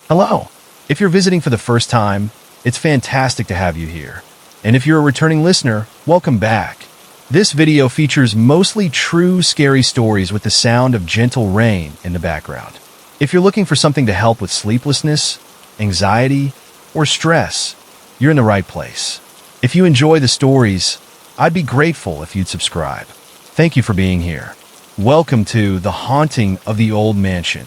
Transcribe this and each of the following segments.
Hello. If you're visiting for the first time, it's fantastic to have you here. And if you're a returning listener, welcome back. This video features mostly true scary stories with the sound of gentle rain in the background. If you're looking for something to help with sleeplessness, anxiety, or stress, you're in the right place. If you enjoy the stories, I'd be grateful if you'd subscribe. Thank you for being here. Welcome to The Haunting of the Old Mansion.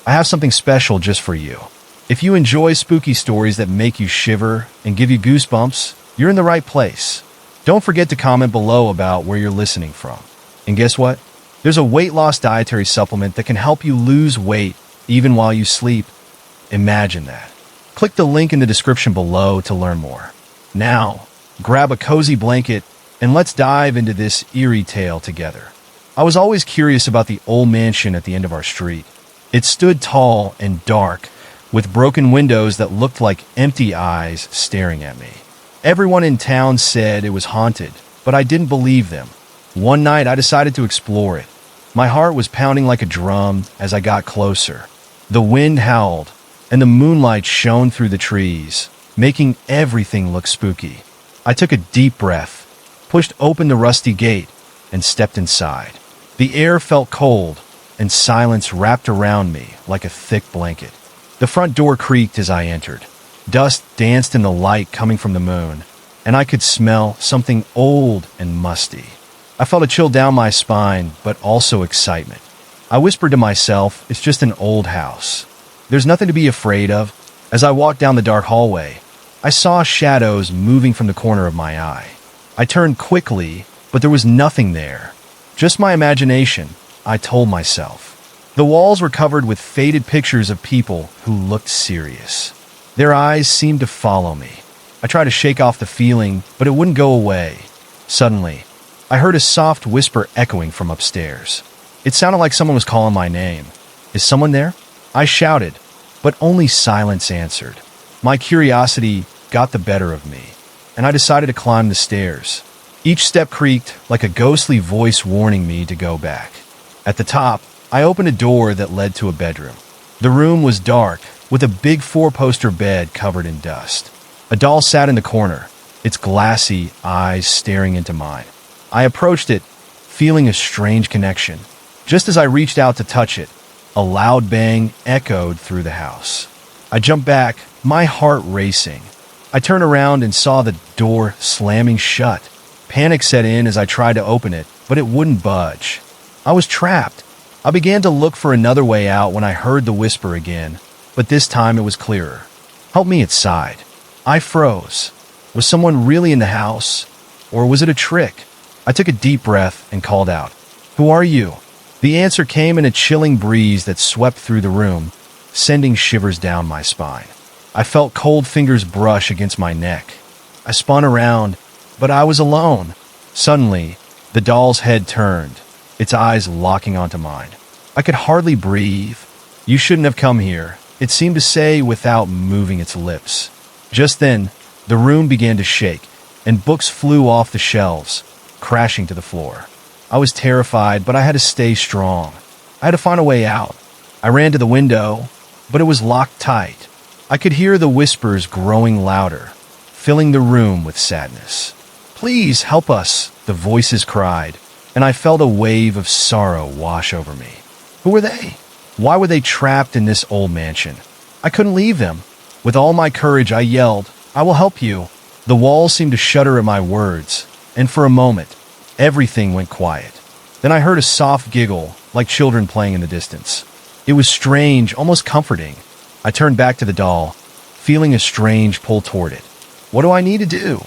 I have something special just for you. If you enjoy spooky stories that make you shiver and give you goosebumps, you're in the right place. Don't forget to comment below about where you're listening from. And guess what? There's a weight loss dietary supplement that can help you lose weight even while you sleep. Imagine that. Click the link in the description below to learn more. Now, grab a cozy blanket and let's dive into this eerie tale together. I was always curious about the old mansion at the end of our street. It stood tall and dark, with broken windows that looked like empty eyes staring at me. Everyone in town said it was haunted, but I didn't believe them. One night, I decided to explore it. My heart was pounding like a drum as I got closer. The wind howled, and the moonlight shone through the trees, making everything look spooky. I took a deep breath, pushed open the rusty gate, and stepped inside. The air felt cold, and silence wrapped around me like a thick blanket. The front door creaked as I entered. Dust danced in the light coming from the moon, and I could smell something old and musty. I felt a chill down my spine, but also excitement. I whispered to myself, it's just an old house. There's nothing to be afraid of. As I walked down the dark hallway, I saw shadows moving from the corner of my eye. I turned quickly, but there was nothing there. Just my imagination, I told myself. The walls were covered with faded pictures of people who looked serious. Their eyes seemed to follow me. I tried to shake off the feeling, but it wouldn't go away. Suddenly, I heard a soft whisper echoing from upstairs. It sounded like someone was calling my name. Is someone there? I shouted, but only silence answered. My curiosity got the better of me, and I decided to climb the stairs. Each step creaked like a ghostly voice warning me to go back. At the top, I opened a door that led to a bedroom. The room was dark, with a big four-poster bed covered in dust. A doll sat in the corner, its glassy eyes staring into mine. I approached it, feeling a strange connection. Just as I reached out to touch it, a loud bang echoed through the house. I jumped back, my heart racing. I turned around and saw the door slamming shut. Panic set in as I tried to open it, but it wouldn't budge. I was trapped. I began to look for another way out when I heard the whisper again, but this time it was clearer. Help me, it sighed. I froze. Was someone really in the house, or was it a trick? I took a deep breath and called out, "Who are you?" The answer came in a chilling breeze that swept through the room, sending shivers down my spine. I felt cold fingers brush against my neck. I spun around, but I was alone. Suddenly, the doll's head turned, its eyes locking onto mine. I could hardly breathe. "You shouldn't have come here," it seemed to say without moving its lips. Just then, the room began to shake, and books flew off the shelves, crashing to the floor. I was terrified, but I had to stay strong. I had to find a way out. I ran to the window, but it was locked tight. I could hear the whispers growing louder, filling the room with sadness. "Please help us," the voices cried, and I felt a wave of sorrow wash over me. Who were they? Why were they trapped in this old mansion? I couldn't leave them. With all my courage, I yelled, "I will help you." The walls seemed to shudder at my words, and for a moment, everything went quiet. Then I heard a soft giggle, like children playing in the distance. It was strange, almost comforting. I turned back to the doll, feeling a strange pull toward it. "What do I need to do?"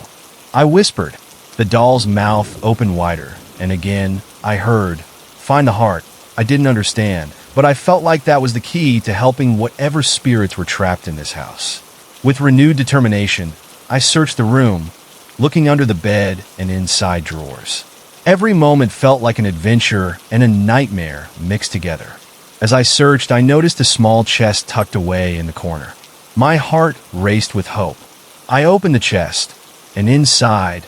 I whispered. The doll's mouth opened wider, and again, I heard, "Find the heart." I didn't understand, but I felt like that was the key to helping whatever spirits were trapped in this house. With renewed determination, I searched the room, looking under the bed and inside drawers. Every moment felt like an adventure and a nightmare mixed together. As I searched, I noticed a small chest tucked away in the corner. My heart raced with hope. I opened the chest, and inside,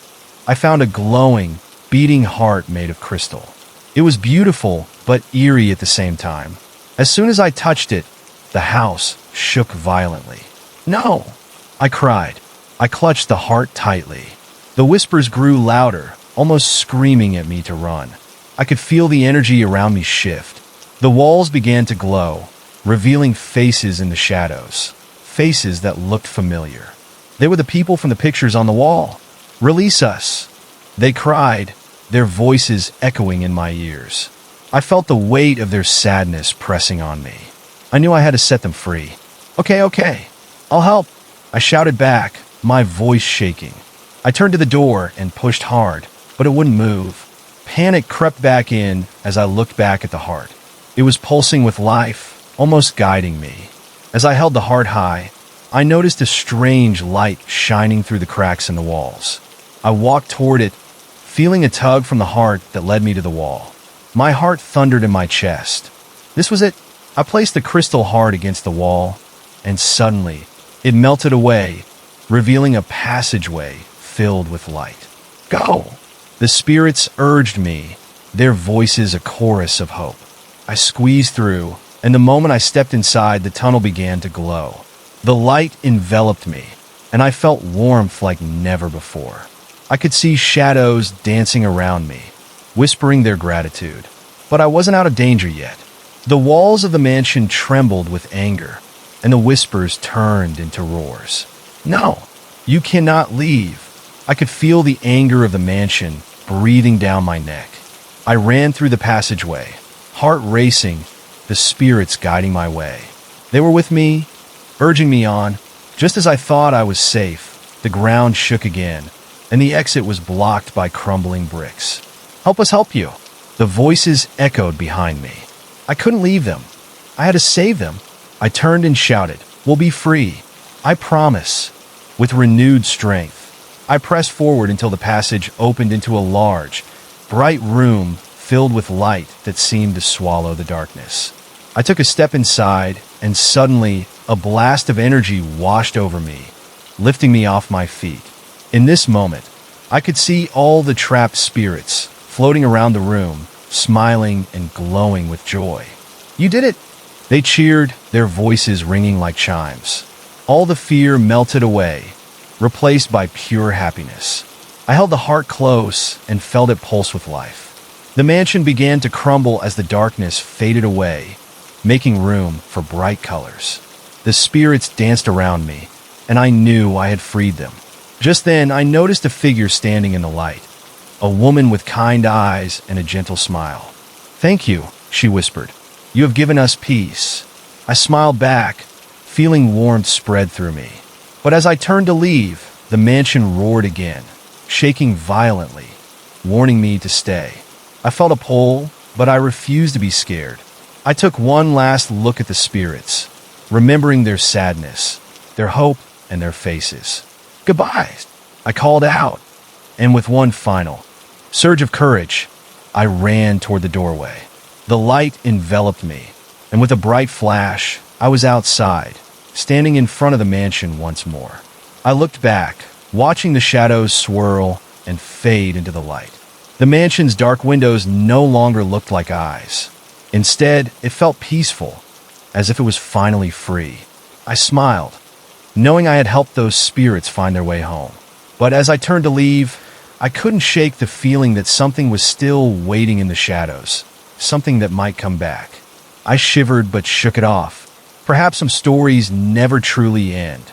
I found a glowing, beating heart made of crystal. It was beautiful, but eerie at the same time. As soon as I touched it, the house shook violently. "No!" I cried. I clutched the heart tightly. The whispers grew louder, almost screaming at me to run. I could feel the energy around me shift. The walls began to glow, revealing faces in the shadows. Faces that looked familiar. They were the people from the pictures on the wall. "Release us!" They cried, their voices echoing in my ears. I felt the weight of their sadness pressing on me. I knew I had to set them free. Okay, I'll help," I shouted back, my voice shaking. I turned to the door and pushed hard, but it wouldn't move. Panic crept back in as I looked back at the heart. It was pulsing with life, almost guiding me. As I held the heart high, I noticed a strange light shining through the cracks in the walls. I walked toward it, feeling a tug from the heart that led me to the wall. My heart thundered in my chest. This was it. I placed the crystal heart against the wall, and suddenly, it melted away, revealing a passageway filled with light. "Go!" The spirits urged me, their voices a chorus of hope. I squeezed through, and the moment I stepped inside, the tunnel began to glow. The light enveloped me, and I felt warmth like never before. I could see shadows dancing around me, whispering their gratitude. But I wasn't out of danger yet. The walls of the mansion trembled with anger, and the whispers turned into roars. "No, you cannot leave." I could feel the anger of the mansion breathing down my neck. I ran through the passageway, heart racing, the spirits guiding my way. They were with me, urging me on. Just as I thought I was safe, the ground shook again, and the exit was blocked by crumbling bricks. "Help us help you." The voices echoed behind me. I couldn't leave them. I had to save them. I turned and shouted, "We'll be free. I promise." With renewed strength, I pressed forward until the passage opened into a large, bright room filled with light that seemed to swallow the darkness. I took a step inside, and suddenly, a blast of energy washed over me, lifting me off my feet. In this moment, I could see all the trapped spirits floating around the room, smiling and glowing with joy. "You did it!" They cheered, their voices ringing like chimes. All the fear melted away, replaced by pure happiness. I held the heart close and felt it pulse with life. The mansion began to crumble as the darkness faded away, making room for bright colors. The spirits danced around me, and I knew I had freed them. Just then, I noticed a figure standing in the light, a woman with kind eyes and a gentle smile. "Thank you," she whispered. "You have given us peace." I smiled back, feeling warmth spread through me. But as I turned to leave, the mansion roared again, shaking violently, warning me to stay. I felt a pull, but I refused to be scared. I took one last look at the spirits, remembering their sadness, their hope, and their faces. "Goodbye," I called out, and with one final surge of courage, I ran toward the doorway. The light enveloped me, and with a bright flash, I was outside, standing in front of the mansion once more. I looked back, watching the shadows swirl and fade into the light. The mansion's dark windows no longer looked like eyes. Instead, it felt peaceful, as if it was finally free. I smiled, knowing I had helped those spirits find their way home. But as I turned to leave, I couldn't shake the feeling that something was still waiting in the shadows, something that might come back. I shivered but shook it off. Perhaps some stories never truly end.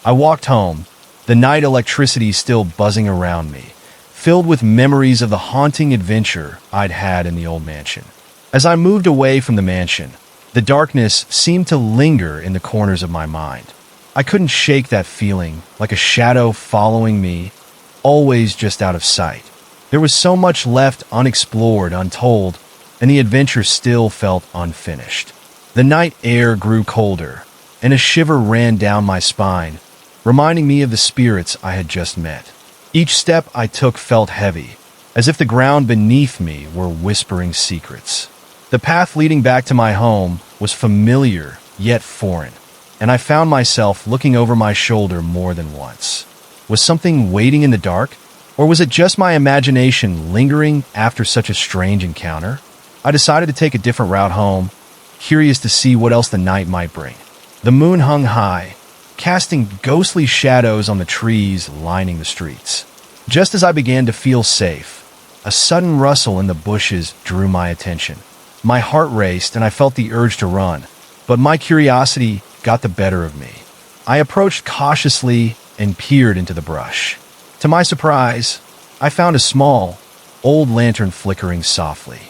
I walked home, the night electricity still buzzing around me, filled with memories of the haunting adventure I'd had in the old mansion. As I moved away from the mansion, the darkness seemed to linger in the corners of my mind. I couldn't shake that feeling, like a shadow following me, always just out of sight. There was so much left unexplored, untold, and the adventure still felt unfinished. The night air grew colder, and a shiver ran down my spine, reminding me of the spirits I had just met. Each step I took felt heavy, as if the ground beneath me were whispering secrets. The path leading back to my home was familiar, yet foreign, and I found myself looking over my shoulder more than once. Was something waiting in the dark, or was it just my imagination lingering after such a strange encounter? I decided to take a different route home, curious to see what else the night might bring. The moon hung high, casting ghostly shadows on the trees lining the streets. Just as I began to feel safe, a sudden rustle in the bushes drew my attention. My heart raced and I felt the urge to run, but my curiosity got the better of me. I approached cautiously and peered into the brush. To my surprise, I found a small, old lantern flickering softly.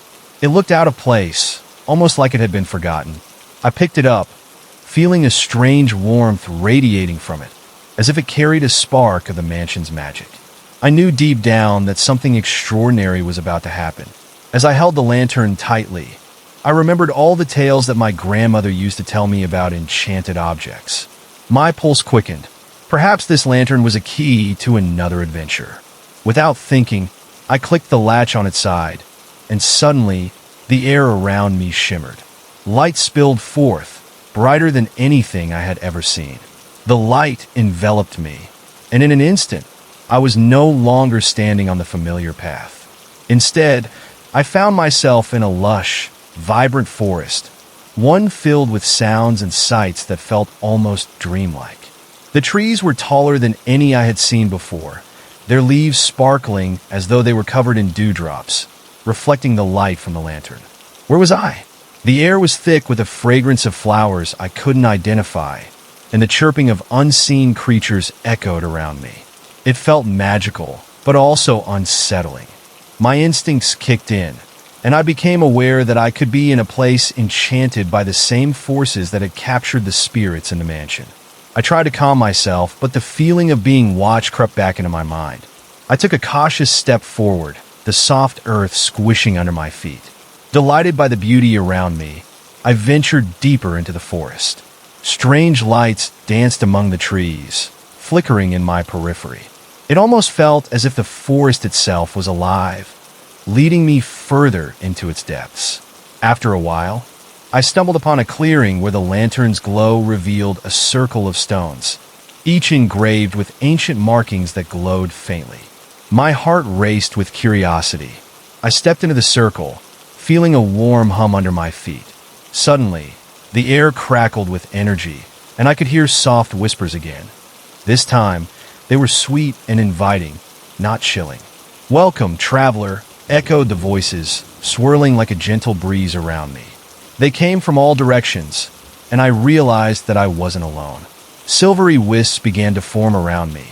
It looked out of place, almost like it had been forgotten. I picked it up, feeling a strange warmth radiating from it, as if it carried a spark of the mansion's magic. I knew deep down that something extraordinary was about to happen. As I held the lantern tightly, I remembered all the tales that my grandmother used to tell me about enchanted objects. My pulse quickened. Perhaps this lantern was a key to another adventure. Without thinking, I clicked the latch on its side, and suddenly, the air around me shimmered. Light spilled forth, brighter than anything I had ever seen. The light enveloped me, and in an instant, I was no longer standing on the familiar path. Instead, I found myself in a lush, vibrant forest, one filled with sounds and sights that felt almost dreamlike. The trees were taller than any I had seen before, their leaves sparkling as though they were covered in dewdrops, reflecting the light from the lantern. Where was I? The air was thick with a fragrance of flowers I couldn't identify, and the chirping of unseen creatures echoed around me. It felt magical, but also unsettling. My instincts kicked in, and I became aware that I could be in a place enchanted by the same forces that had captured the spirits in the mansion. I tried to calm myself, but the feeling of being watched crept back into my mind. I took a cautious step forward, the soft earth squishing under my feet. Delighted by the beauty around me, I ventured deeper into the forest. Strange lights danced among the trees, flickering in my periphery. It almost felt as if the forest itself was alive, leading me further into its depths. After a while, I stumbled upon a clearing where the lantern's glow revealed a circle of stones, each engraved with ancient markings that glowed faintly. My heart raced with curiosity. I stepped into the circle, feeling a warm hum under my feet. Suddenly, the air crackled with energy, and I could hear soft whispers again. This time, they were sweet and inviting, not chilling. "Welcome, traveler," echoed the voices, swirling like a gentle breeze around me. They came from all directions, and I realized that I wasn't alone. Silvery wisps began to form around me,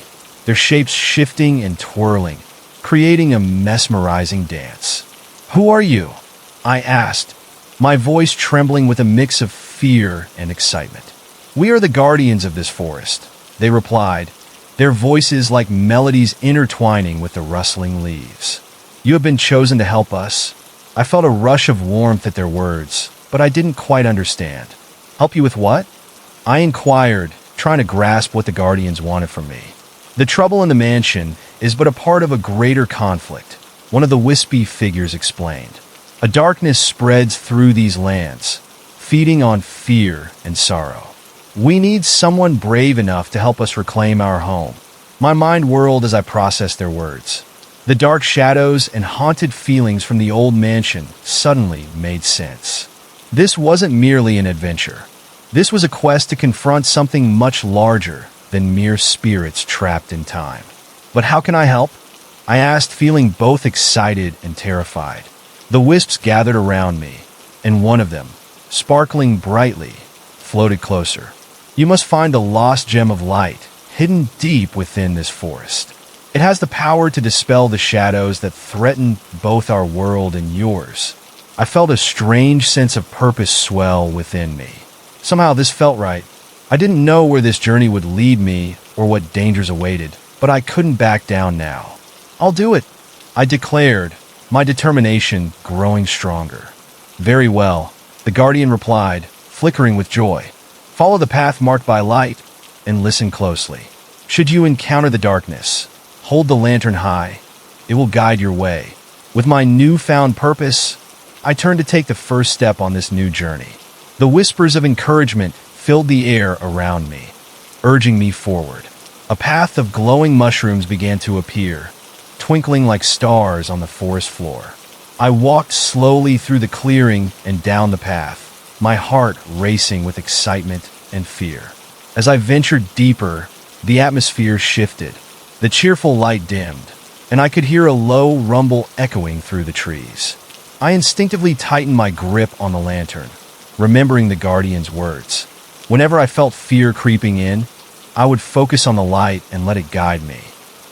their shapes shifting and twirling, creating a mesmerizing dance. "Who are you?" I asked, my voice trembling with a mix of fear and excitement. "We are the guardians of this forest," they replied, their voices like melodies intertwining with the rustling leaves. "You have been chosen to help us." I felt a rush of warmth at their words, but I didn't quite understand. "Help you with what?" I inquired, trying to grasp what the guardians wanted from me. "The trouble in the mansion is but a part of a greater conflict," one of the wispy figures explained. "A darkness spreads through these lands, feeding on fear and sorrow. We need someone brave enough to help us reclaim our home." My mind whirled as I processed their words. The dark shadows and haunted feelings from the old mansion suddenly made sense. This wasn't merely an adventure. This was a quest to confront something much larger than mere spirits trapped in time. "But how can I help?" I asked, feeling both excited and terrified. The wisps gathered around me, and one of them, sparkling brightly, floated closer. "You must find a lost gem of light, hidden deep within this forest. It has the power to dispel the shadows that threaten both our world and yours." I felt a strange sense of purpose swell within me. Somehow this felt right. I didn't know where this journey would lead me or what dangers awaited, but I couldn't back down now. "I'll do it," I declared, my determination growing stronger. "Very well," the guardian replied, flickering with joy. "Follow the path marked by light and listen closely. Should you encounter the darkness, hold the lantern high. It will guide your way." With my newfound purpose, I turned to take the first step on this new journey. The whispers of encouragement filled the air around me, urging me forward. A path of glowing mushrooms began to appear, twinkling like stars on the forest floor. I walked slowly through the clearing and down the path, my heart racing with excitement and fear. As I ventured deeper, the atmosphere shifted. The cheerful light dimmed, and I could hear a low rumble echoing through the trees. I instinctively tightened my grip on the lantern, remembering the guardian's words. Whenever I felt fear creeping in, I would focus on the light and let it guide me.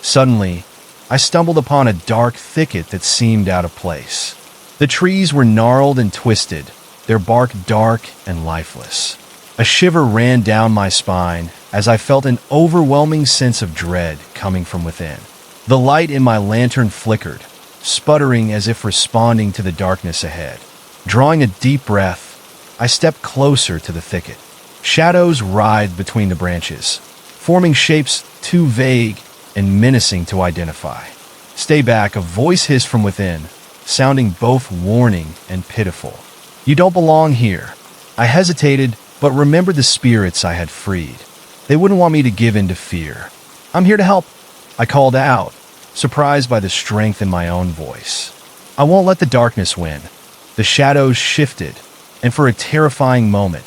Suddenly, I stumbled upon a dark thicket that seemed out of place. The trees were gnarled and twisted, their bark dark and lifeless. A shiver ran down my spine as I felt an overwhelming sense of dread coming from within. The light in my lantern flickered, sputtering as if responding to the darkness ahead. Drawing a deep breath, I stepped closer to the thicket. Shadows writhed between the branches, forming shapes too vague and menacing to identify. "Stay back," a voice hissed from within, sounding both warning and pitiful. "You don't belong here." I hesitated, but remembered the spirits I had freed. They wouldn't want me to give in to fear. "I'm here to help," I called out, surprised by the strength in my own voice. "I won't let the darkness win." The shadows shifted, and for a terrifying moment,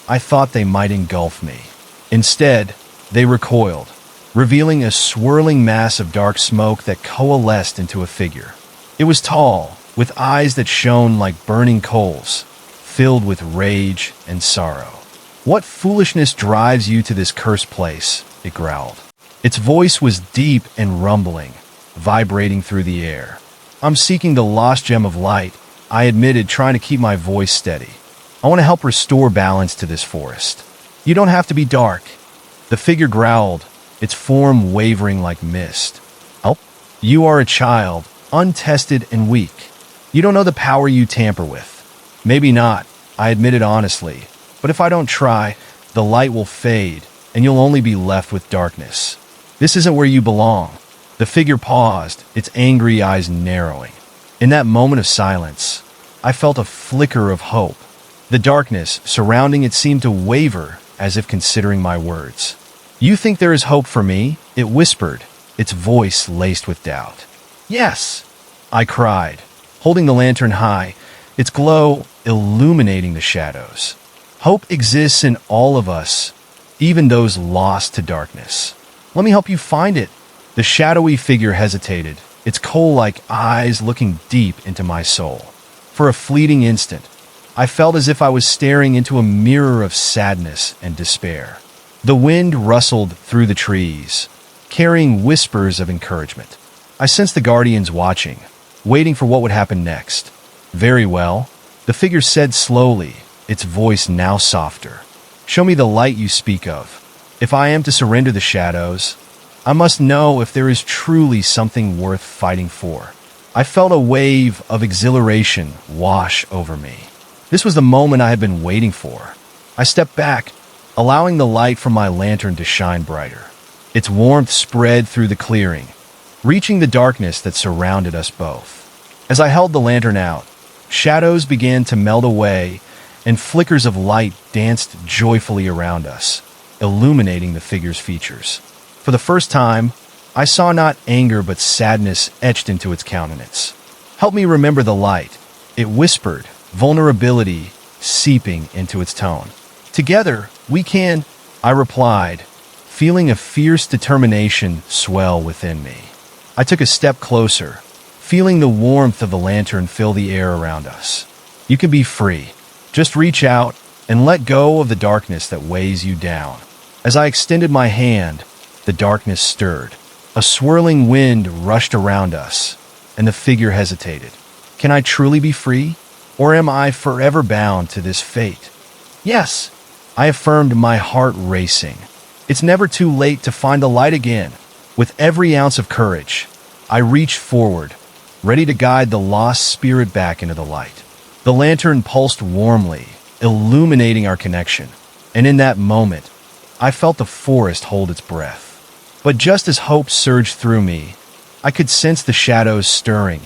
I thought they might engulf me. Instead, they recoiled, revealing a swirling mass of dark smoke that coalesced into a figure. It was tall, with eyes that shone like burning coals, filled with rage and sorrow. "What foolishness drives you to this cursed place?" it growled. Its voice was deep and rumbling, vibrating through the air. "I'm seeking the lost gem of light," I admitted, trying to keep my voice steady. "I want to help restore balance to this forest." "You don't have to be dark," the figure growled, its form wavering like mist. "Help? You are a child, untested and weak. You don't know the power you tamper with." "Maybe not," I admitted honestly, "but if I don't try, the light will fade, and you'll only be left with darkness. This isn't where you belong." The figure paused, its angry eyes narrowing. In that moment of silence, I felt a flicker of hope. The darkness surrounding it seemed to waver, as if considering my words. "You think there is hope for me?" it whispered, its voice laced with doubt. "Yes," I cried, holding the lantern high, its glow illuminating the shadows. "Hope exists in all of us, even those lost to darkness. Let me help you find it." The shadowy figure hesitated, its coal-like eyes looking deep into my soul. For a fleeting instant, I felt as if I was staring into a mirror of sadness and despair. The wind rustled through the trees, carrying whispers of encouragement. I sensed the guardians watching, waiting for what would happen next. "Very well," the figure said slowly, its voice now softer. "Show me the light you speak of. If I am to surrender the shadows, I must know if there is truly something worth fighting for." I felt a wave of exhilaration wash over me. This was the moment I had been waiting for. I stepped back, allowing the light from my lantern to shine brighter. Its warmth spread through the clearing, reaching the darkness that surrounded us both. As I held the lantern out, shadows began to melt away, and flickers of light danced joyfully around us, illuminating the figure's features. For the first time, I saw not anger but sadness etched into its countenance. "Help me remember the light," it whispered, vulnerability seeping into its tone. "Together, we can," I replied, feeling a fierce determination swell within me. I took a step closer, feeling the warmth of the lantern fill the air around us. "You can be free. Just reach out and let go of the darkness that weighs you down." As I extended my hand, the darkness stirred. A swirling wind rushed around us, and the figure hesitated. "Can I truly be free? Or am I forever bound to this fate?" "Yes," I affirmed, my heart racing. "It's never too late to find the light again." With every ounce of courage, I reached forward, ready to guide the lost spirit back into the light. The lantern pulsed warmly, illuminating our connection, and in that moment, I felt the forest hold its breath. But just as hope surged through me, I could sense the shadows stirring,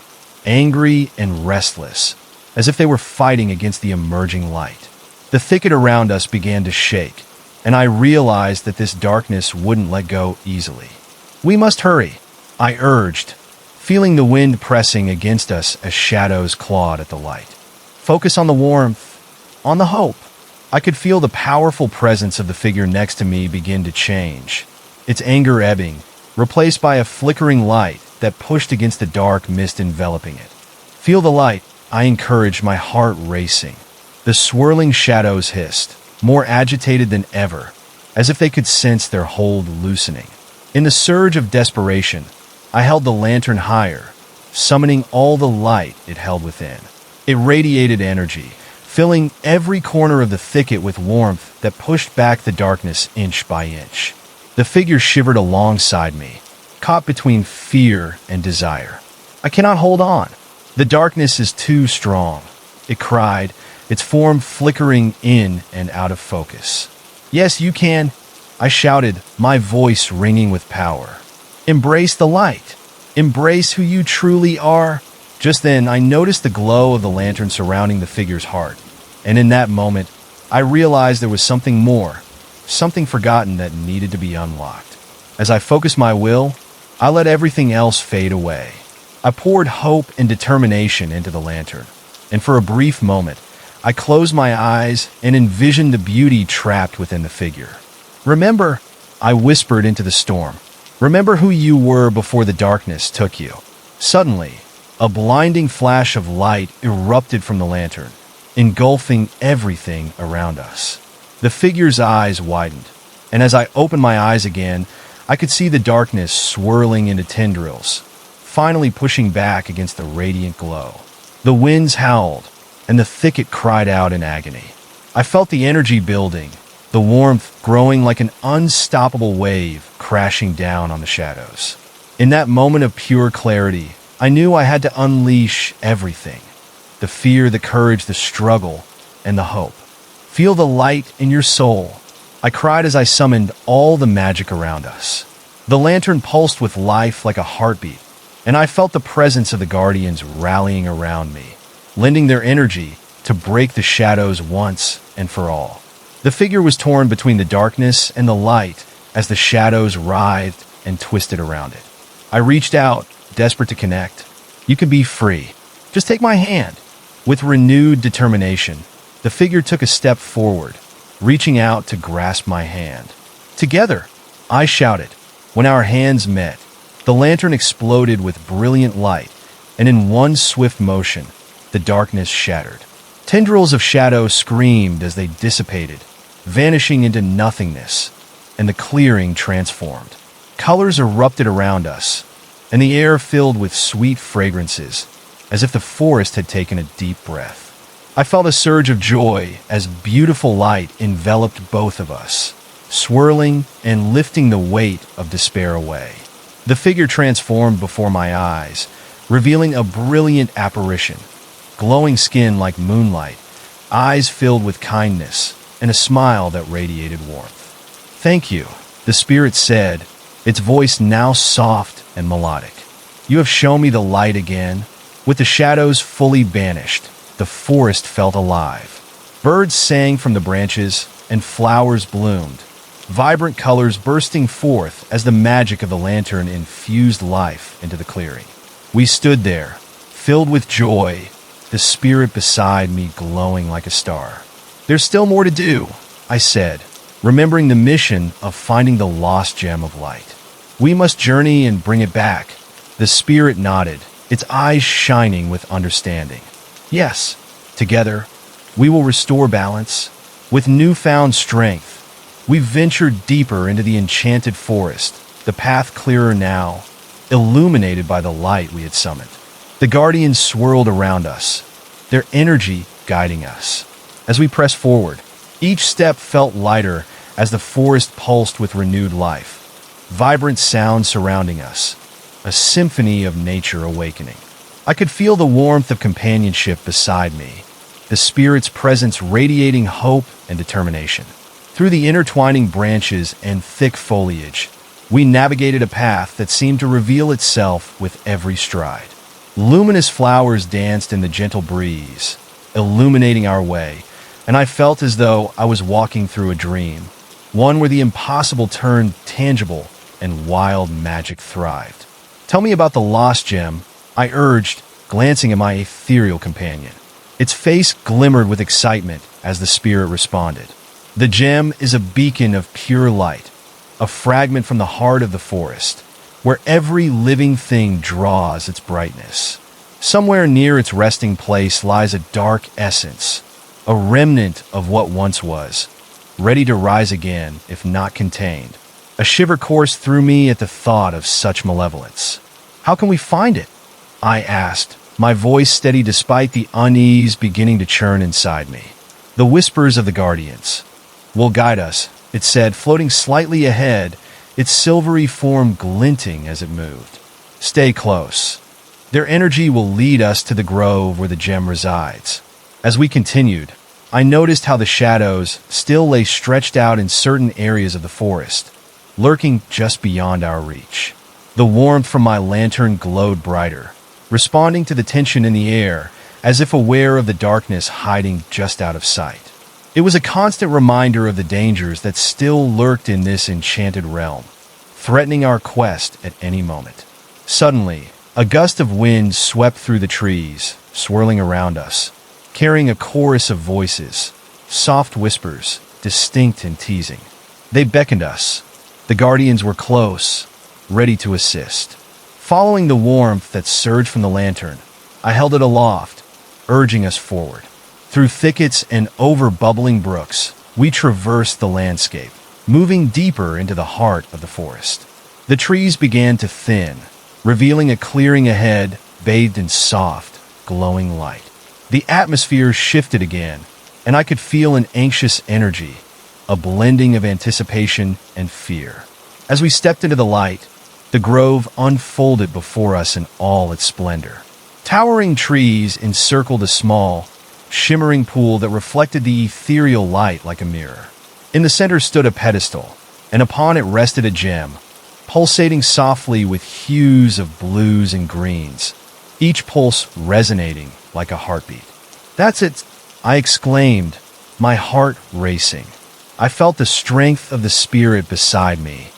angry and restless, as if they were fighting against the emerging light. The thicket around us began to shake, and I realized that this darkness wouldn't let go easily. "We must hurry," I urged, feeling the wind pressing against us as shadows clawed at the light. "Focus on the warmth, on the hope." I could feel the powerful presence of the figure next to me begin to change, its anger ebbing, replaced by a flickering light that pushed against the dark mist enveloping it. "Feel the light," I encouraged, my heart racing. The swirling shadows hissed, more agitated than ever, as if they could sense their hold loosening. In the surge of desperation, I held the lantern higher, summoning all the light it held within. It radiated energy, filling every corner of the thicket with warmth that pushed back the darkness inch by inch. The figure shivered alongside me, caught between fear and desire. "I cannot hold on. The darkness is too strong," it cried, its form flickering in and out of focus. "Yes, you can," I shouted, my voice ringing with power. "Embrace the light. Embrace who you truly are." Just then, I noticed the glow of the lantern surrounding the figure's heart, and in that moment, I realized there was something more, something forgotten that needed to be unlocked. As I focused my will, I let everything else fade away. I poured hope and determination into the lantern, and for a brief moment, I closed my eyes and envisioned the beauty trapped within the figure. "Remember," I whispered into the storm, "remember who you were before the darkness took you." Suddenly, a blinding flash of light erupted from the lantern, engulfing everything around us. The figure's eyes widened, and as I opened my eyes again, I could see the darkness swirling into tendrils, finally pushing back against the radiant glow. The winds howled, and the thicket cried out in agony. I felt the energy building, the warmth growing like an unstoppable wave crashing down on the shadows. In that moment of pure clarity, I knew I had to unleash everything: the fear, the courage, the struggle, and the hope. "Feel the light in your soul," I cried as I summoned all the magic around us. The lantern pulsed with life like a heartbeat, and I felt the presence of the guardians rallying around me, lending their energy to break the shadows once and for all. The figure was torn between the darkness and the light as the shadows writhed and twisted around it. I reached out, desperate to connect. "You can be free. Just take my hand." With renewed determination, the figure took a step forward, reaching out to grasp my hand. "Together," I shouted. When our hands met, the lantern exploded with brilliant light, and in one swift motion, the darkness shattered. Tendrils of shadow screamed as they dissipated, vanishing into nothingness, and the clearing transformed. Colors erupted around us, and the air filled with sweet fragrances, as if the forest had taken a deep breath. I felt a surge of joy as beautiful light enveloped both of us, swirling and lifting the weight of despair away. The figure transformed before my eyes, revealing a brilliant apparition, glowing skin like moonlight, eyes filled with kindness, and a smile that radiated warmth. "Thank you," the spirit said, its voice now soft and melodic. "You have shown me the light again." With the shadows fully banished, the forest felt alive. Birds sang from the branches, and flowers bloomed, vibrant colors bursting forth as the magic of the lantern infused life into the clearing. We stood there, filled with joy, the spirit beside me glowing like a star. "There's still more to do," I said, remembering the mission of finding the lost gem of light. "We must journey and bring it back." The spirit nodded, its eyes shining with understanding. "Yes, together, we will restore balance." With newfound strength, we ventured deeper into the enchanted forest, the path clearer now, illuminated by the light we had summoned. The guardians swirled around us, their energy guiding us. As we pressed forward, each step felt lighter as the forest pulsed with renewed life, vibrant sounds surrounding us, a symphony of nature awakening. I could feel the warmth of companionship beside me, the spirit's presence radiating hope and determination. Through the intertwining branches and thick foliage, we navigated a path that seemed to reveal itself with every stride. Luminous flowers danced in the gentle breeze, illuminating our way, and I felt as though I was walking through a dream, one where the impossible turned tangible and wild magic thrived. "Tell me about the lost gem," I urged, glancing at my ethereal companion. Its face glimmered with excitement as the spirit responded. The gem is a beacon of pure light, a fragment from the heart of the forest, where every living thing draws its brightness. Somewhere near its resting place lies a dark essence, a remnant of what once was, ready to rise again if not contained. A shiver coursed through me at the thought of such malevolence. "How can we find it?" I asked, my voice steady despite the unease beginning to churn inside me. "The whispers of the guardians will guide us," it said, floating slightly ahead, its silvery form glinting as it moved. "Stay close. Their energy will lead us to the grove where the gem resides." As we continued, I noticed how the shadows still lay stretched out in certain areas of the forest, lurking just beyond our reach. The warmth from my lantern glowed brighter, responding to the tension in the air, as if aware of the darkness hiding just out of sight. It was a constant reminder of the dangers that still lurked in this enchanted realm, threatening our quest at any moment. Suddenly, a gust of wind swept through the trees, swirling around us, carrying a chorus of voices, soft whispers, distinct and teasing. They beckoned us. The guardians were close, ready to assist. Following the warmth that surged from the lantern, I held it aloft, urging us forward. Through thickets and over bubbling brooks, we traversed the landscape, moving deeper into the heart of the forest. The trees began to thin, revealing a clearing ahead bathed in soft, glowing light. The atmosphere shifted again, and I could feel an anxious energy, a blending of anticipation and fear. As we stepped into the light, the grove unfolded before us in all its splendor. Towering trees encircled a small, shimmering pool that reflected the ethereal light like a mirror. In the center stood a pedestal, and upon it rested a gem, pulsating softly with hues of blues and greens, each pulse resonating like a heartbeat. "That's it," I exclaimed, my heart racing. I felt the strength of the spirit beside me,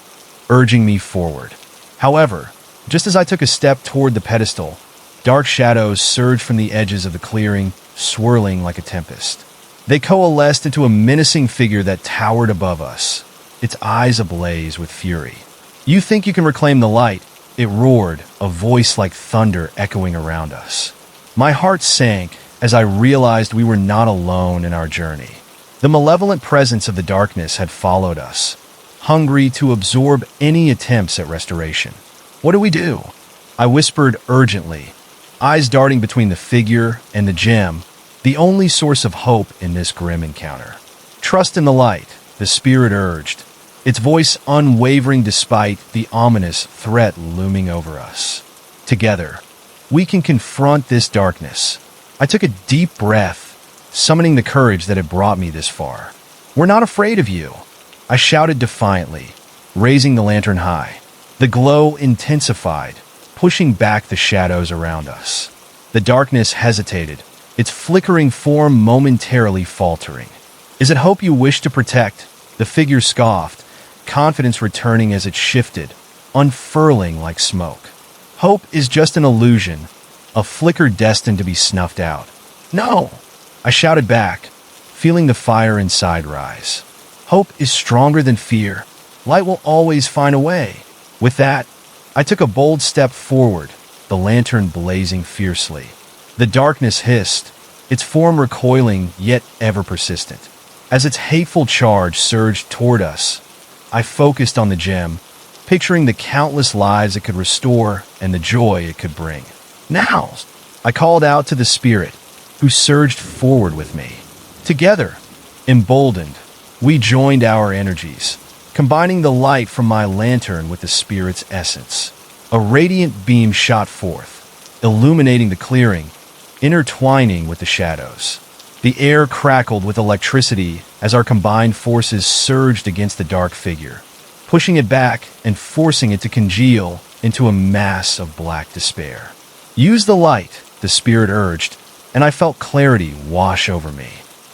urging me forward. However, just as I took a step toward the pedestal, dark shadows surged from the edges of the clearing, swirling like a tempest. They coalesced into a menacing figure that towered above us, its eyes ablaze with fury. "You think you can reclaim the light?" it roared, a voice like thunder echoing around us. My heart sank as I realized we were not alone in our journey. The malevolent presence of the darkness had followed us, hungry to absorb any attempts at restoration. "What do we do?" I whispered urgently, eyes darting between the figure and the gem, the only source of hope in this grim encounter. "Trust in the light," the spirit urged, its voice unwavering despite the ominous threat looming over us. "Together, we can confront this darkness." I took a deep breath, summoning the courage that had brought me this far. "We're not afraid of you," I shouted defiantly, raising the lantern high. The glow intensified, pushing back the shadows around us. The darkness hesitated, its flickering form momentarily faltering. "Is it hope you wish to protect?" The figure scoffed, confidence returning as it shifted, unfurling like smoke. "Hope is just an illusion, a flicker destined to be snuffed out." "No!" I shouted back, feeling the fire inside rise. "Hope is stronger than fear. Light will always find a way." With that, I took a bold step forward, the lantern blazing fiercely. The darkness hissed, its form recoiling yet ever persistent. As its hateful charge surged toward us, I focused on the gem, picturing the countless lives it could restore and the joy it could bring. "Now!" I called out to the spirit, who surged forward with me. Together, emboldened, we joined our energies, combining the light from my lantern with the spirit's essence. A radiant beam shot forth, illuminating the clearing, intertwining with the shadows. The air crackled with electricity as our combined forces surged against the dark figure, pushing it back and forcing it to congeal into a mass of black despair. "Use the light," the spirit urged, and I felt clarity wash over me.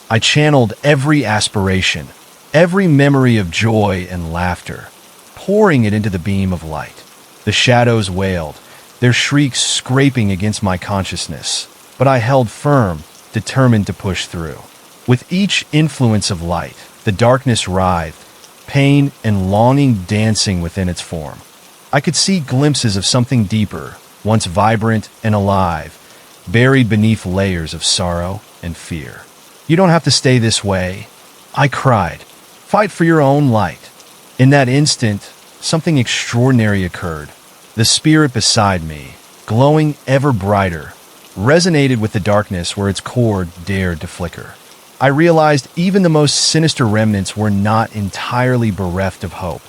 I channeled every aspiration, every memory of joy and laughter, pouring it into the beam of light. The shadows wailed, their shrieks scraping against my consciousness, but I held firm, determined to push through. With each influence of light, the darkness writhed, pain and longing dancing within its form. I could see glimpses of something deeper, once vibrant and alive, buried beneath layers of sorrow and fear. "You don't have to stay this way," I cried. "Fight for your own light." In that instant, something extraordinary occurred. The spirit beside me, glowing ever brighter, resonated with the darkness where its core dared to flicker. I realized even the most sinister remnants were not entirely bereft of hope.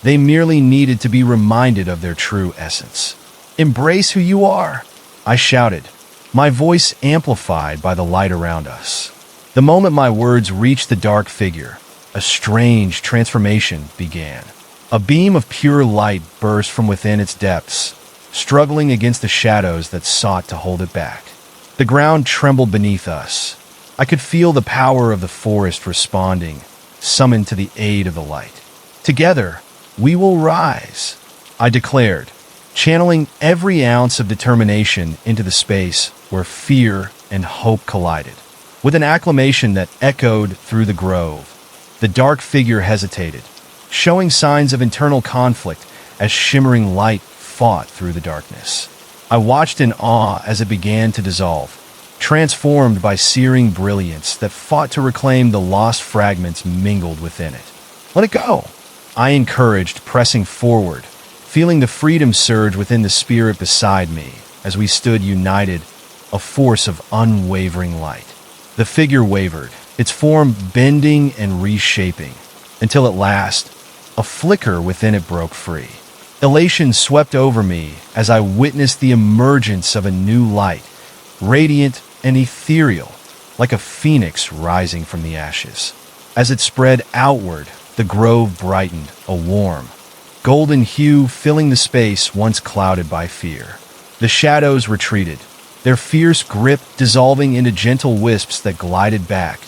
They merely needed to be reminded of their true essence. "Embrace who you are," I shouted, my voice amplified by the light around us. The moment my words reached the dark figure, a strange transformation began. A beam of pure light burst from within its depths, struggling against the shadows that sought to hold it back. The ground trembled beneath us. I could feel the power of the forest responding, summoned to the aid of the light. "Together, we will rise," I declared, channeling every ounce of determination into the space where fear and hope collided. With an acclamation that echoed through the grove, the dark figure hesitated, showing signs of internal conflict as shimmering light fought through the darkness. I watched in awe as it began to dissolve, transformed by searing brilliance that fought to reclaim the lost fragments mingled within it. "Let it go," I encouraged, pressing forward, feeling the freedom surge within the spirit beside me as we stood united, a force of unwavering light. The figure wavered, its form bending and reshaping, until at last, a flicker within it broke free. Elation swept over me as I witnessed the emergence of a new light, radiant and ethereal, like a phoenix rising from the ashes. As it spread outward, the grove brightened, a warm, golden hue filling the space once clouded by fear. The shadows retreated, their fierce grip dissolving into gentle wisps that glided back,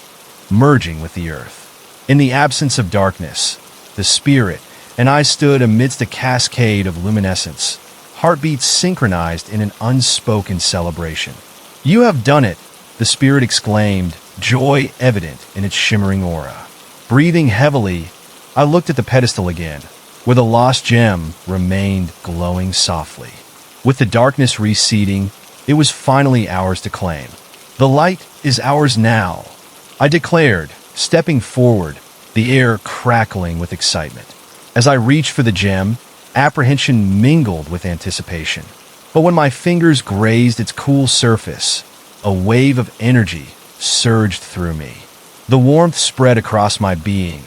merging with the earth. In the absence of darkness, the spirit and I stood amidst a cascade of luminescence, heartbeats synchronized in an unspoken celebration. "You have done it," the spirit exclaimed, joy evident in its shimmering aura. Breathing heavily, I looked at the pedestal again, where the lost gem remained glowing softly. With the darkness receding, it was finally ours to claim. "The light is ours now," I declared, stepping forward, the air crackling with excitement. As I reached for the gem, apprehension mingled with anticipation. But when my fingers grazed its cool surface, a wave of energy surged through me. The warmth spread across my being,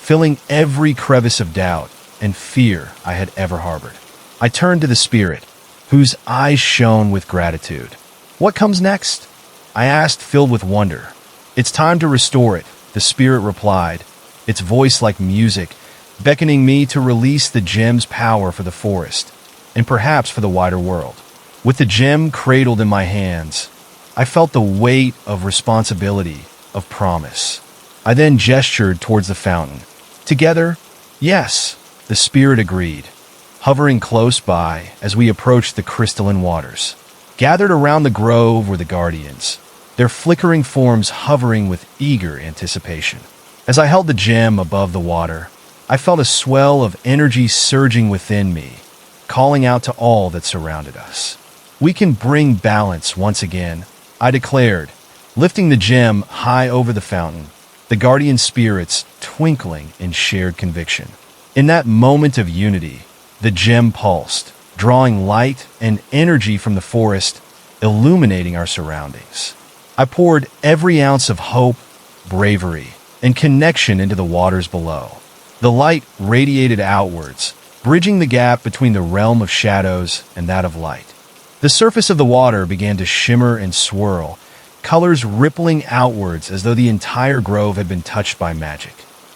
filling every crevice of doubt and fear I had ever harbored. I turned to the spirit, whose eyes shone with gratitude. "What comes next?" I asked, filled with wonder. "It's time to restore it," the spirit replied, its voice like music, beckoning me to release the gem's power for the forest, and perhaps for the wider world. With the gem cradled in my hands, I felt the weight of responsibility, of promise. I then gestured towards the fountain. "Together, yes," the spirit agreed, hovering close by as we approached the crystalline waters. Gathered around the grove were the guardians, their flickering forms hovering with eager anticipation. As I held the gem above the water, I felt a swell of energy surging within me, calling out to all that surrounded us. "We can bring balance once again," I declared, lifting the gem high over the fountain, the guardian spirits twinkling in shared conviction. In that moment of unity, the gem pulsed, drawing light and energy from the forest, illuminating our surroundings. I poured every ounce of hope, bravery, and connection into the waters below. The light radiated outwards, bridging the gap between the realm of shadows and that of light. The surface of the water began to shimmer and swirl, colors rippling outwards as though the entire grove had been touched by magic.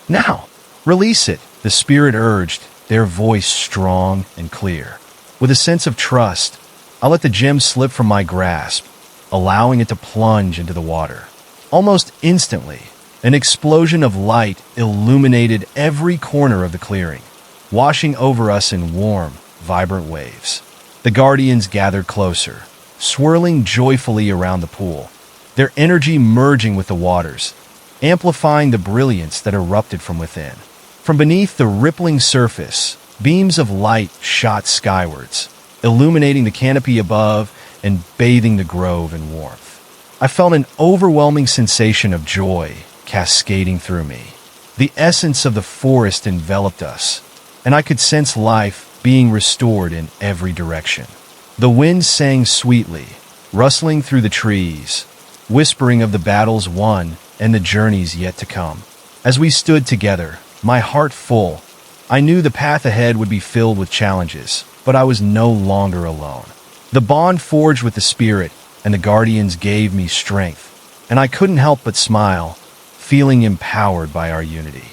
"Now, release it," the spirit urged, their voice strong and clear. With a sense of trust, I let the gem slip from my grasp, allowing it to plunge into the water. Almost instantly, an explosion of light illuminated every corner of the clearing, washing over us in warm, vibrant waves. The guardians gathered closer, swirling joyfully around the pool, their energy merging with the waters, amplifying the brilliance that erupted from within. From beneath the rippling surface, beams of light shot skywards, illuminating the canopy above and bathing the grove in warmth. I felt an overwhelming sensation of joy cascading through me. The essence of the forest enveloped us, and I could sense life being restored in every direction. The wind sang sweetly, rustling through the trees, whispering of the battles won and the journeys yet to come. As we stood together, my heart full, I knew the path ahead would be filled with challenges, but I was no longer alone. The bond forged with the spirit and the guardians gave me strength, and I couldn't help but smile, feeling empowered by our unity.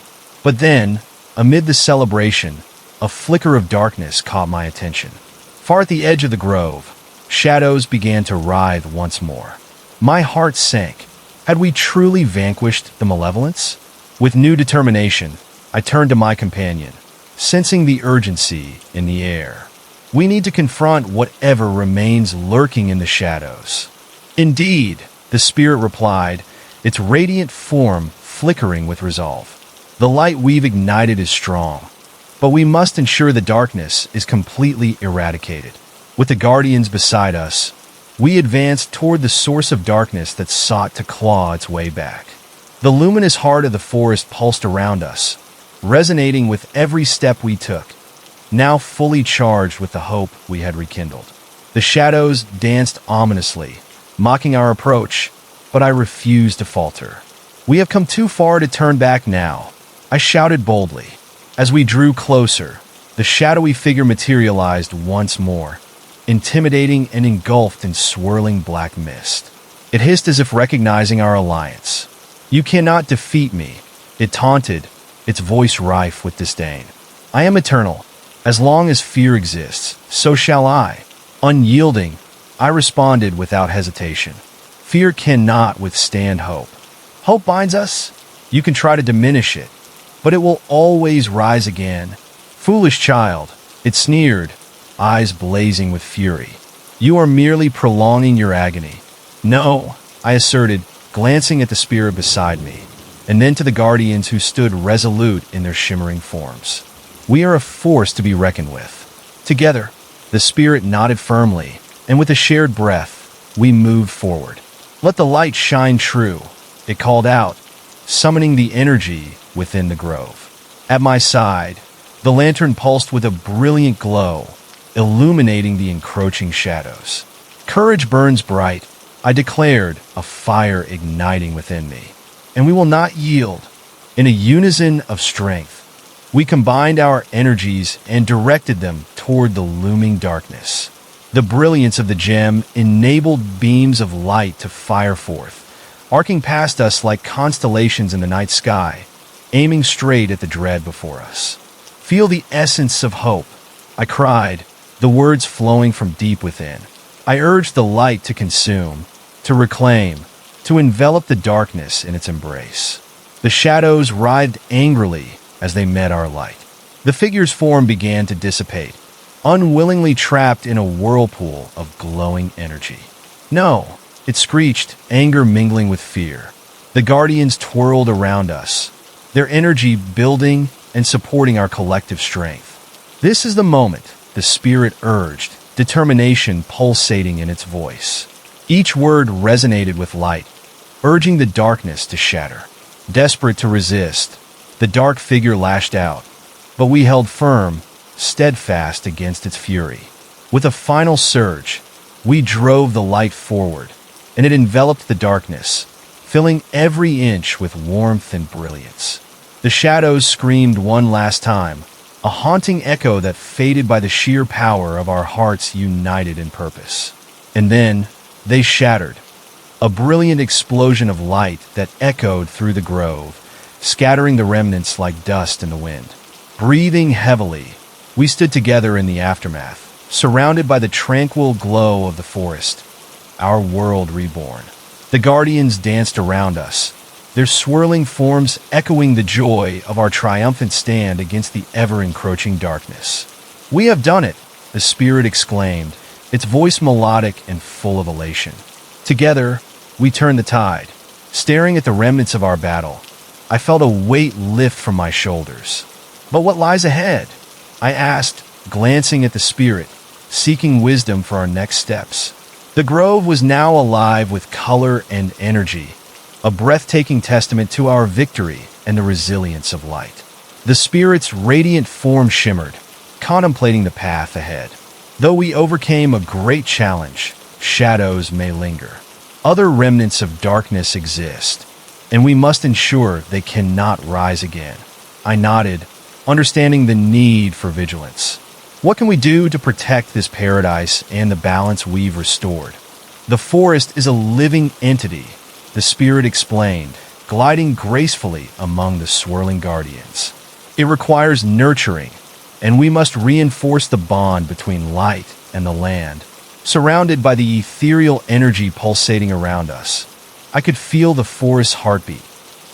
But then, amid the celebration, a flicker of darkness caught my attention. Far at the edge of the grove, shadows began to writhe once more. My heart sank. Had we truly vanquished the malevolence? With new determination, I turned to my companion, sensing the urgency in the air. We need to confront whatever remains lurking in the shadows. Indeed, the spirit replied, its radiant form flickering with resolve. The light we've ignited is strong, but we must ensure the darkness is completely eradicated. With the guardians beside us, we advanced toward the source of darkness that sought to claw its way back. The luminous heart of the forest pulsed around us, resonating with every step we took, now fully charged with the hope we had rekindled. The shadows danced ominously, mocking our approach, but I refused to falter. We have come too far to turn back now, I shouted boldly. As we drew closer, the shadowy figure materialized once more, intimidating and engulfed in swirling black mist. It hissed as if recognizing our alliance. "You cannot defeat me," it taunted, its voice rife with disdain. "I am eternal. As long as fear exists, so shall I." Unyielding, I responded without hesitation. Fear cannot withstand hope. Hope binds us. You can try to diminish it, but it will always rise again. "Foolish child," it sneered, eyes blazing with fury. "You are merely prolonging your agony." "No," I asserted, glancing at the spirit beside me, and then to the guardians who stood resolute in their shimmering forms. "We are a force to be reckoned with." Together, the spirit nodded firmly, and with a shared breath, we moved forward. "Let the light shine true," it called out, summoning the energy within the grove. At my side, the lantern pulsed with a brilliant glow, illuminating the encroaching shadows. "Courage burns bright," I declared, a fire igniting within me. "And we will not yield." In a unison of strength, we combined our energies and directed them toward the looming darkness. The brilliance of the gem enabled beams of light to fire forth, arcing past us like constellations in the night sky, aiming straight at the dread before us. "Feel the essence of hope," I cried, the words flowing from deep within. I urged the light to consume, to reclaim, to envelop the darkness in its embrace. The shadows writhed angrily as they met our light. The figure's form began to dissipate, unwillingly trapped in a whirlpool of glowing energy. "No," it screeched, anger mingling with fear. The guardians twirled around us, their energy building and supporting our collective strength. "This is the moment," the spirit urged, determination pulsating in its voice. Each word resonated with light, urging the darkness to shatter. Desperate to resist, the dark figure lashed out, but we held firm, steadfast against its fury. With a final surge, we drove the light forward, and it enveloped the darkness, filling every inch with warmth and brilliance. The shadows screamed one last time, a haunting echo that faded by the sheer power of our hearts united in purpose. And then, they shattered, a brilliant explosion of light that echoed through the grove, scattering the remnants like dust in the wind. Breathing heavily, we stood together in the aftermath, surrounded by the tranquil glow of the forest, our world reborn. The guardians danced around us, their swirling forms echoing the joy of our triumphant stand against the ever-encroaching darkness. "We have done it," the spirit exclaimed, its voice melodic and full of elation. Together, we turned the tide. Staring at the remnants of our battle, I felt a weight lift from my shoulders. But what lies ahead? I asked, glancing at the spirit, seeking wisdom for our next steps. The grove was now alive with color and energy, a breathtaking testament to our victory and the resilience of light. The spirit's radiant form shimmered, contemplating the path ahead. Though we overcame a great challenge, shadows may linger. Other remnants of darkness exist, and we must ensure they cannot rise again. I nodded, understanding the need for vigilance. What can we do to protect this paradise and the balance we've restored? The forest is a living entity, the spirit explained, gliding gracefully among the swirling guardians. It requires nurturing, and we must reinforce the bond between light and the land, surrounded by the ethereal energy pulsating around us. I could feel the forest's heartbeat,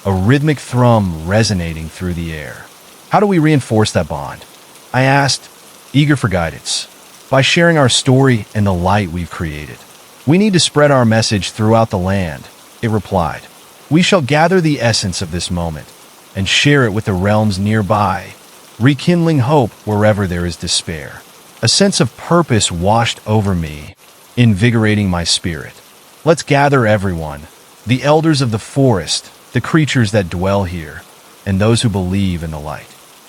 a rhythmic thrum resonating through the air. How do we reinforce that bond? I asked, eager for guidance. By sharing our story and the light we've created. We need to spread our message throughout the land, it replied. We shall gather the essence of this moment and share it with the realms nearby, rekindling hope wherever there is despair. A sense of purpose washed over me, invigorating my spirit. Let's gather everyone, the elders of the forest, the creatures that dwell here, and those who believe in the light.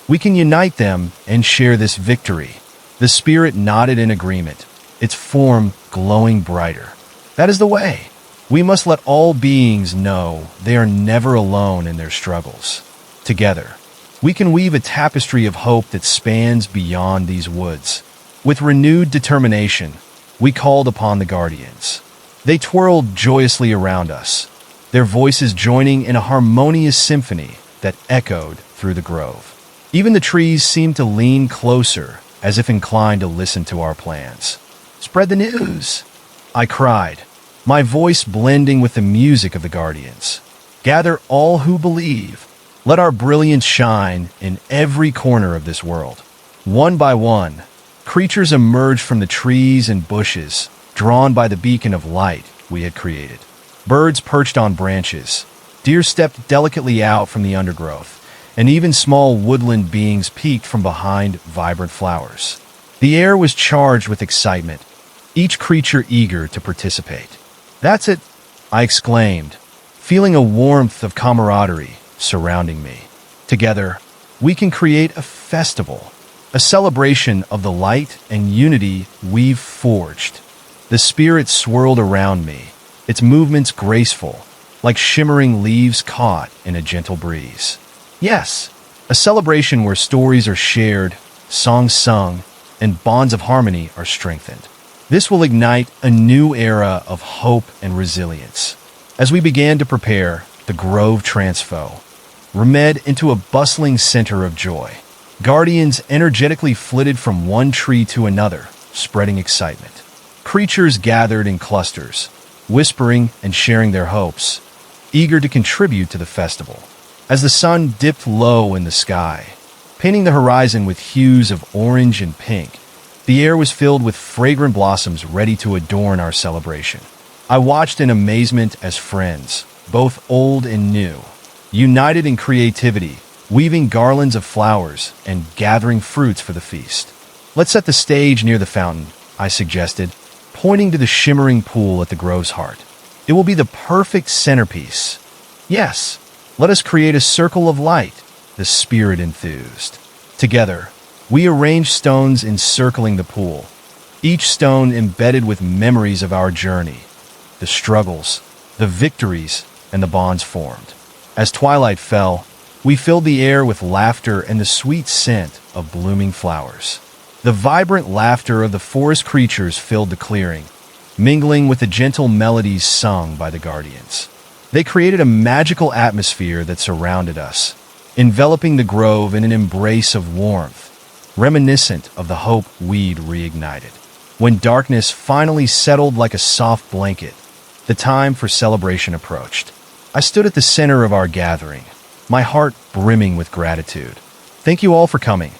We can unite them and share this victory. The spirit nodded in agreement, its form glowing brighter. That is the way. We must let all beings know they are never alone in their struggles. Together, we can weave a tapestry of hope that spans beyond these woods. With renewed determination, we called upon the guardians. They twirled joyously around us, their voices joining in a harmonious symphony that echoed through the grove. Even the trees seemed to lean closer, as if inclined to listen to our plans. "Spread the news!" I cried, my voice blending with the music of the guardians. "Gather all who believe. Let our brilliance shine in every corner of this world." One by one, creatures emerged from the trees and bushes, drawn by the beacon of light we had created. Birds perched on branches, deer stepped delicately out from the undergrowth, and even small woodland beings peeked from behind vibrant flowers. The air was charged with excitement, each creature eager to participate. "That's it," I exclaimed, feeling a warmth of camaraderie surrounding me. Together, we can create a festival, a celebration of the light and unity we've forged. The spirit swirled around me, its movements graceful, like shimmering leaves caught in a gentle breeze. Yes, a celebration where stories are shared, songs sung, and bonds of harmony are strengthened. This will ignite a new era of hope and resilience. As we began to prepare, the grove transfo remed into a bustling center of joy. Guardians energetically flitted from one tree to another, spreading excitement. Creatures gathered in clusters, whispering and sharing their hopes, eager to contribute to the festival. As the sun dipped low in the sky, painting the horizon with hues of orange and pink, the air was filled with fragrant blossoms ready to adorn our celebration. I watched in amazement as friends, both old and new, united in creativity, weaving garlands of flowers and gathering fruits for the feast. "Let's set the stage near the fountain," I suggested, pointing to the shimmering pool at the grove's heart. "It will be the perfect centerpiece." "Yes, let us create a circle of light," the spirit enthused. Together, we arranged stones encircling the pool, each stone embedded with memories of our journey, the struggles, the victories, and the bonds formed. As twilight fell, we filled the air with laughter and the sweet scent of blooming flowers. The vibrant laughter of the forest creatures filled the clearing, mingling with the gentle melodies sung by the guardians. They created a magical atmosphere that surrounded us, enveloping the grove in an embrace of warmth, reminiscent of the hope we'd reignited. When darkness finally settled like a soft blanket, the time for celebration approached. I stood at the center of our gathering, my heart brimming with gratitude. "Thank you all for coming,"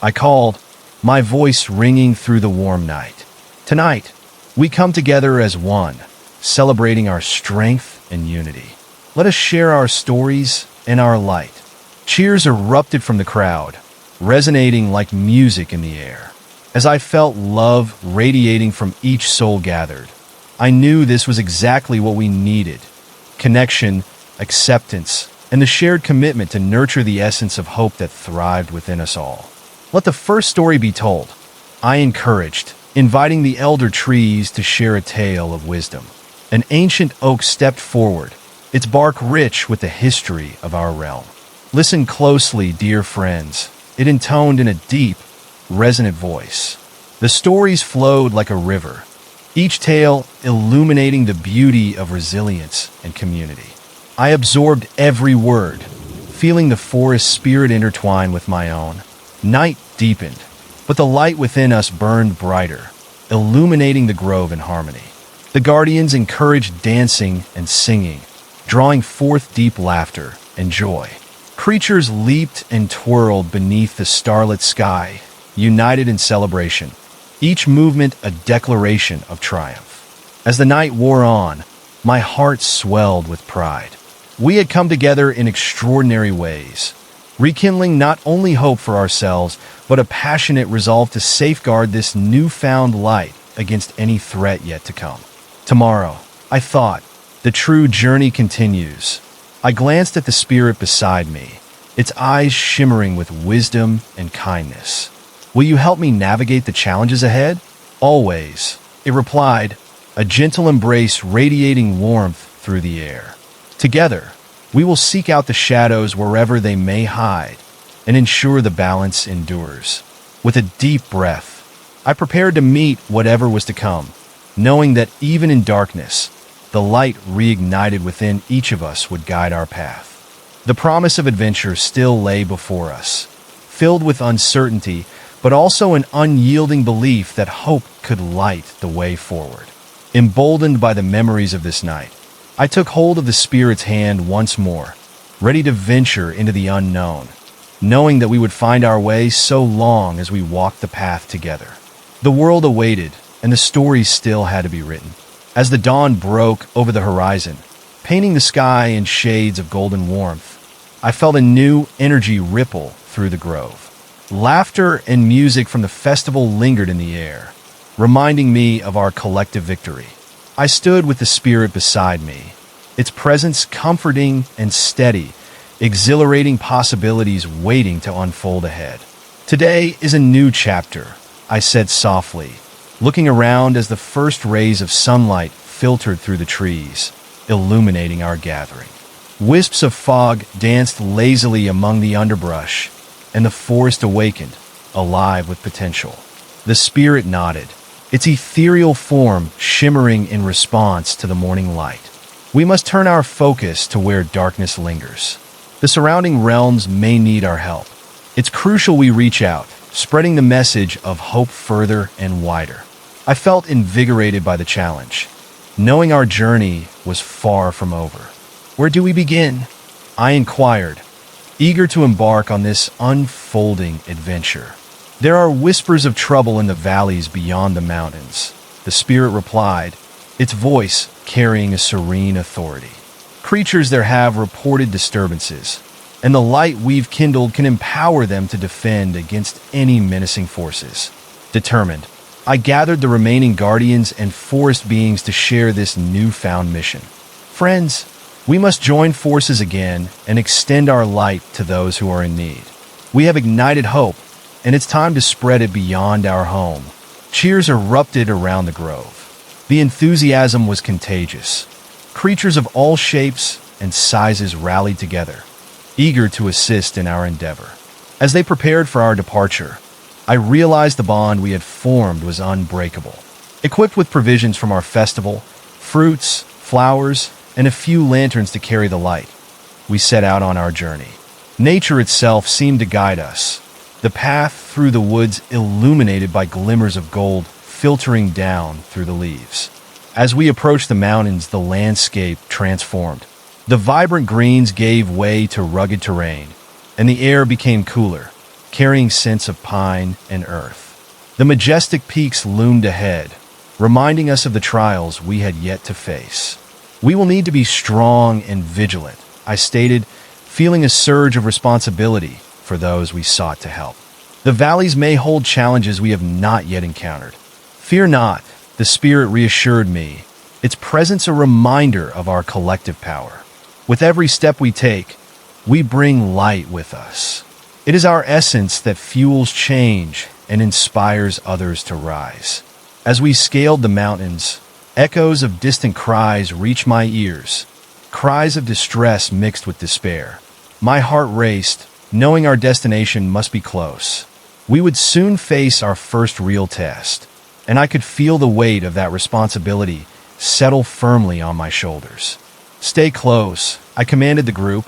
I called, my voice ringing through the warm night. "Tonight, we come together as one, celebrating our strength and unity. Let us share our stories and our light. Cheers erupted from the crowd, resonating like music in the air. As I felt love radiating from each soul gathered, I knew this was exactly what we needed: connection, acceptance, and the shared commitment to nurture the essence of hope that thrived within us all. Let the first story be told. I encouraged, inviting the elder trees to share a tale of wisdom. An ancient oak stepped forward, its bark rich with the history of our realm. Listen closely, dear friends, it intoned in a deep, resonant voice. The stories flowed like a river, each tale illuminating the beauty of resilience and community. I absorbed every word, feeling the forest spirit intertwine with my own. Night deepened, but the light within us burned brighter, illuminating the grove in harmony. The guardians encouraged dancing and singing, drawing forth deep laughter and joy. Creatures leaped and twirled beneath the starlit sky, united in celebration, each movement a declaration of triumph. As the night wore on, my heart swelled with pride. We had come together in extraordinary ways, rekindling not only hope for ourselves, but a passionate resolve to safeguard this newfound light against any threat yet to come. Tomorrow, I thought, the true journey continues. I glanced at the spirit beside me, its eyes shimmering with wisdom and kindness. Will you help me navigate the challenges ahead? Always, it replied, a gentle embrace radiating warmth through the air. Together, we will seek out the shadows wherever they may hide and ensure the balance endures. With a deep breath, I prepared to meet whatever was to come, knowing that even in darkness, the light reignited within each of us would guide our path. The promise of adventure still lay before us, filled with uncertainty, but also an unyielding belief that hope could light the way forward. Emboldened by the memories of this night, I took hold of the spirit's hand once more, ready to venture into the unknown, knowing that we would find our way so long as we walked the path together. The world awaited, and the story still had to be written. As the dawn broke over the horizon, painting the sky in shades of golden warmth, I felt a new energy ripple through the grove. Laughter and music from the festival lingered in the air, reminding me of our collective victory. I stood with the spirit beside me, its presence comforting and steady, exhilarating possibilities waiting to unfold ahead. Today is a new chapter, I said softly, looking around as the first rays of sunlight filtered through the trees, illuminating our gathering. Wisps of fog danced lazily among the underbrush, and the forest awakened, alive with potential. The spirit nodded, its ethereal form shimmering in response to the morning light. We must turn our focus to where darkness lingers. The surrounding realms may need our help. It's crucial we reach out, spreading the message of hope further and wider. I felt invigorated by the challenge, knowing our journey was far from over. Where do we begin? I inquired, eager to embark on this unfolding adventure. There are whispers of trouble in the valleys beyond the mountains, the spirit replied, its voice carrying a serene authority. Creatures there have reported disturbances, and the light we've kindled can empower them to defend against any menacing forces. Determined, I gathered the remaining guardians and forest beings to share this newfound mission. Friends, we must join forces again and extend our light to those who are in need. We have ignited hope, and it's time to spread it beyond our home. Cheers erupted around the grove. The enthusiasm was contagious. Creatures of all shapes and sizes rallied together, eager to assist in our endeavor. As they prepared for our departure, I realized the bond we had formed was unbreakable. Equipped with provisions from our festival, fruits, flowers, and a few lanterns to carry the light, we set out on our journey. Nature itself seemed to guide us, the path through the woods illuminated by glimmers of gold filtering down through the leaves. As we approached the mountains, the landscape transformed. The vibrant greens gave way to rugged terrain, and the air became cooler, carrying scents of pine and earth. The majestic peaks loomed ahead, reminding us of the trials we had yet to face. "We will need to be strong and vigilant," I stated, feeling a surge of responsibility for those we sought to help. "The valleys may hold challenges we have not yet encountered. Fear not," the spirit reassured me, its presence a reminder of our collective power. "With every step we take, we bring light with us. It is our essence that fuels change and inspires others to rise." As we scaled the mountains, echoes of distant cries reached my ears, cries of distress mixed with despair. My heart raced, knowing our destination must be close. We would soon face our first real test, and I could feel the weight of that responsibility settle firmly on my shoulders. "Stay close," I commanded the group,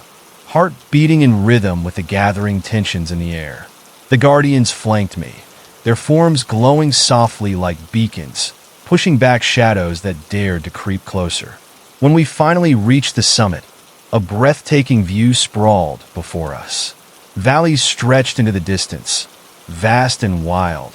heart beating in rhythm with the gathering tensions in the air. The guardians flanked me, their forms glowing softly like beacons, pushing back shadows that dared to creep closer. When we finally reached the summit, a breathtaking view sprawled before us. Valleys stretched into the distance, vast and wild,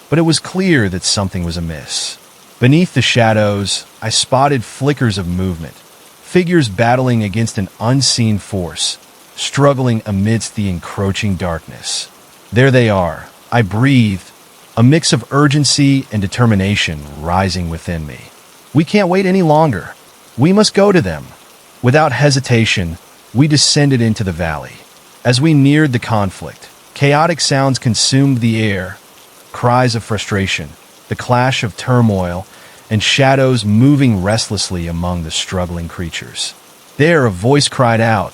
but it was clear that something was amiss. Beneath the shadows, I spotted flickers of movement, figures battling against an unseen force, struggling amidst the encroaching darkness. "There they are," I breathed, a mix of urgency and determination rising within me. "We can't wait any longer. We must go to them." Without hesitation, we descended into the valley. As we neared the conflict, chaotic sounds consumed the air, cries of frustration, the clash of turmoil, and shadows moving restlessly among the struggling creatures. There, a voice cried out,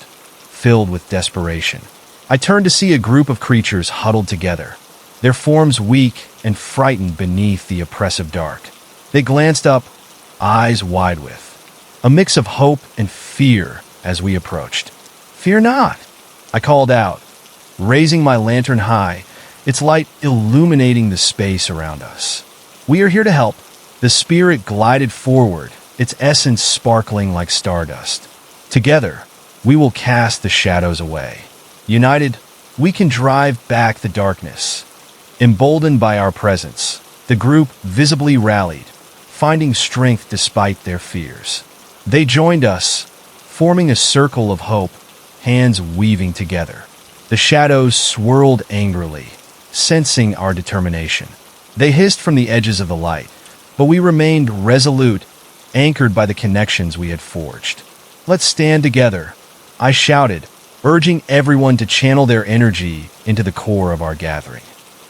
filled with desperation. I turned to see a group of creatures huddled together, their forms weak and frightened beneath the oppressive dark. They glanced up, eyes wide with a mix of hope and fear as we approached. "Fear not," I called out, raising my lantern high, its light illuminating the space around us. "We are here to help." The spirit glided forward, its essence sparkling like stardust. "Together, we will cast the shadows away. United, we can drive back the darkness." Emboldened by our presence, the group visibly rallied, finding strength despite their fears. They joined us, forming a circle of hope, hands weaving together. The shadows swirled angrily, sensing our determination. They hissed from the edges of the light, but we remained resolute, anchored by the connections we had forged. "Let's stand together," I shouted, urging everyone to channel their energy into the core of our gathering.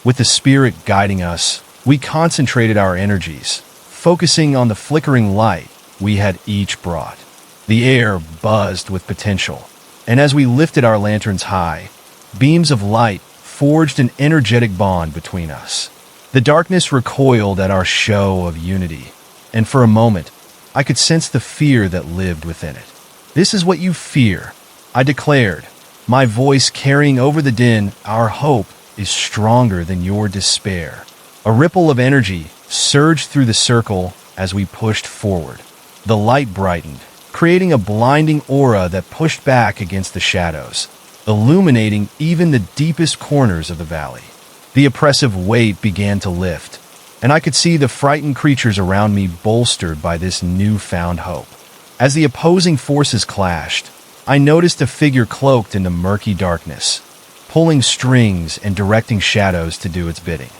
With the spirit guiding us, we concentrated our energies, focusing on the flickering light we had each brought. The air buzzed with potential, and as we lifted our lanterns high, beams of light forged an energetic bond between us. The darkness recoiled at our show of unity, and for a moment, I could sense the fear that lived within it. "This is what you fear," I declared, my voice carrying over the din. "Our hope is stronger than your despair." A ripple of energy surged through the circle as we pushed forward. The light brightened, creating a blinding aura that pushed back against the shadows, illuminating even the deepest corners of the valley. The oppressive weight began to lift, and I could see the frightened creatures around me bolstered by this newfound hope. As the opposing forces clashed, I noticed a figure cloaked in the murky darkness, pulling strings and directing shadows to do its bidding.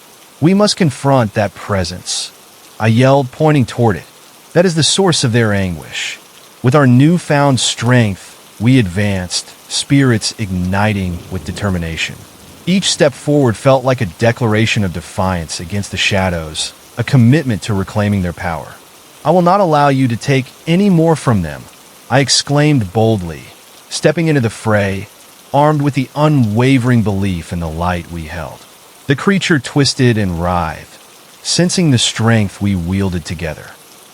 "We must confront that presence," I yelled, pointing toward it. "That is the source of their anguish." With our newfound strength, we advanced, spirits igniting with determination. Each step forward felt like a declaration of defiance against the shadows, a commitment to reclaiming their power. "I will not allow you to take any more from them," I exclaimed boldly, stepping into the fray, armed with the unwavering belief in the light we held. The creature twisted and writhed, sensing the strength we wielded together.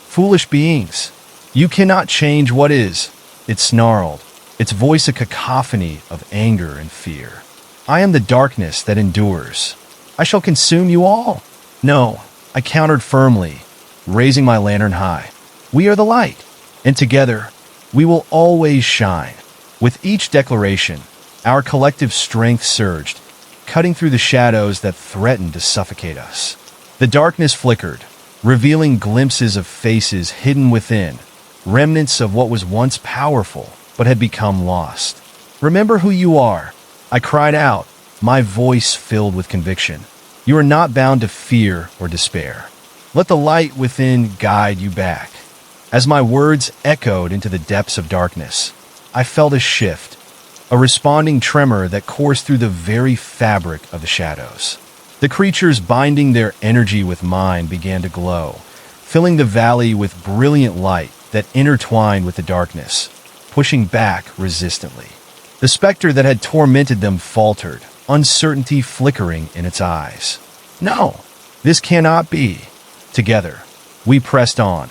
"Foolish beings, you cannot change what is," it snarled, its voice a cacophony of anger and fear. "I am the darkness that endures. I shall consume you all." "No," I countered firmly, raising my lantern high. "We are the light, and together, we will always shine." With each declaration, our collective strength surged, cutting through the shadows that threatened to suffocate us. The darkness flickered, revealing glimpses of faces hidden within, remnants of what was once powerful but had become lost. "Remember who you are," I cried out, my voice filled with conviction. "You are not bound to fear or despair. Let the light within guide you back." As my words echoed into the depths of darkness, I felt a shift, a responding tremor that coursed through the very fabric of the shadows. The creatures binding their energy with mine began to glow, filling the valley with brilliant light that intertwined with the darkness, pushing back resistantly. The specter that had tormented them faltered, uncertainty flickering in its eyes. "No, this cannot be." Together, we pressed on,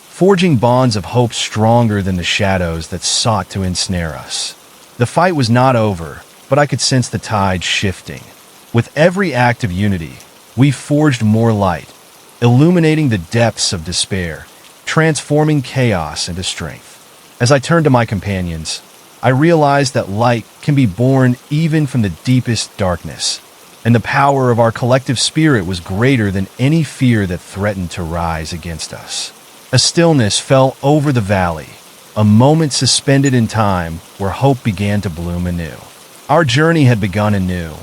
forging bonds of hope stronger than the shadows that sought to ensnare us. The fight was not over, but I could sense the tide shifting. With every act of unity, we forged more light, illuminating the depths of despair, transforming chaos into strength. As I turned to my companions, I realized that light can be born even from the deepest darkness, and the power of our collective spirit was greater than any fear that threatened to rise against us. A stillness fell over the valley, a moment suspended in time where hope began to bloom anew. Our journey had begun anew,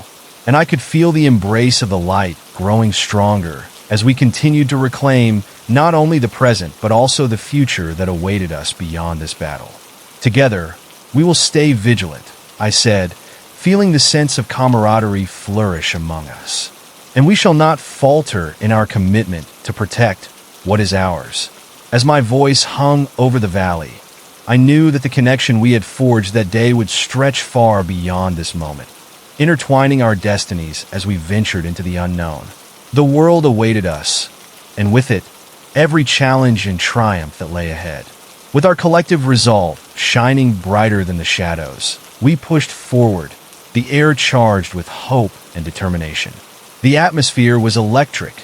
and I could feel the embrace of the light growing stronger as we continued to reclaim not only the present but also the future that awaited us beyond this battle. Together, we will stay vigilant, I said, feeling the sense of camaraderie flourish among us. And we shall not falter in our commitment to protect what is ours. As my voice hung over the valley, I knew that the connection we had forged that day would stretch far beyond this moment, intertwining our destinies as we ventured into the unknown. The world awaited us, and with it, every challenge and triumph that lay ahead. With our collective resolve shining brighter than the shadows, we pushed forward, the air charged with hope and determination. The atmosphere was electric,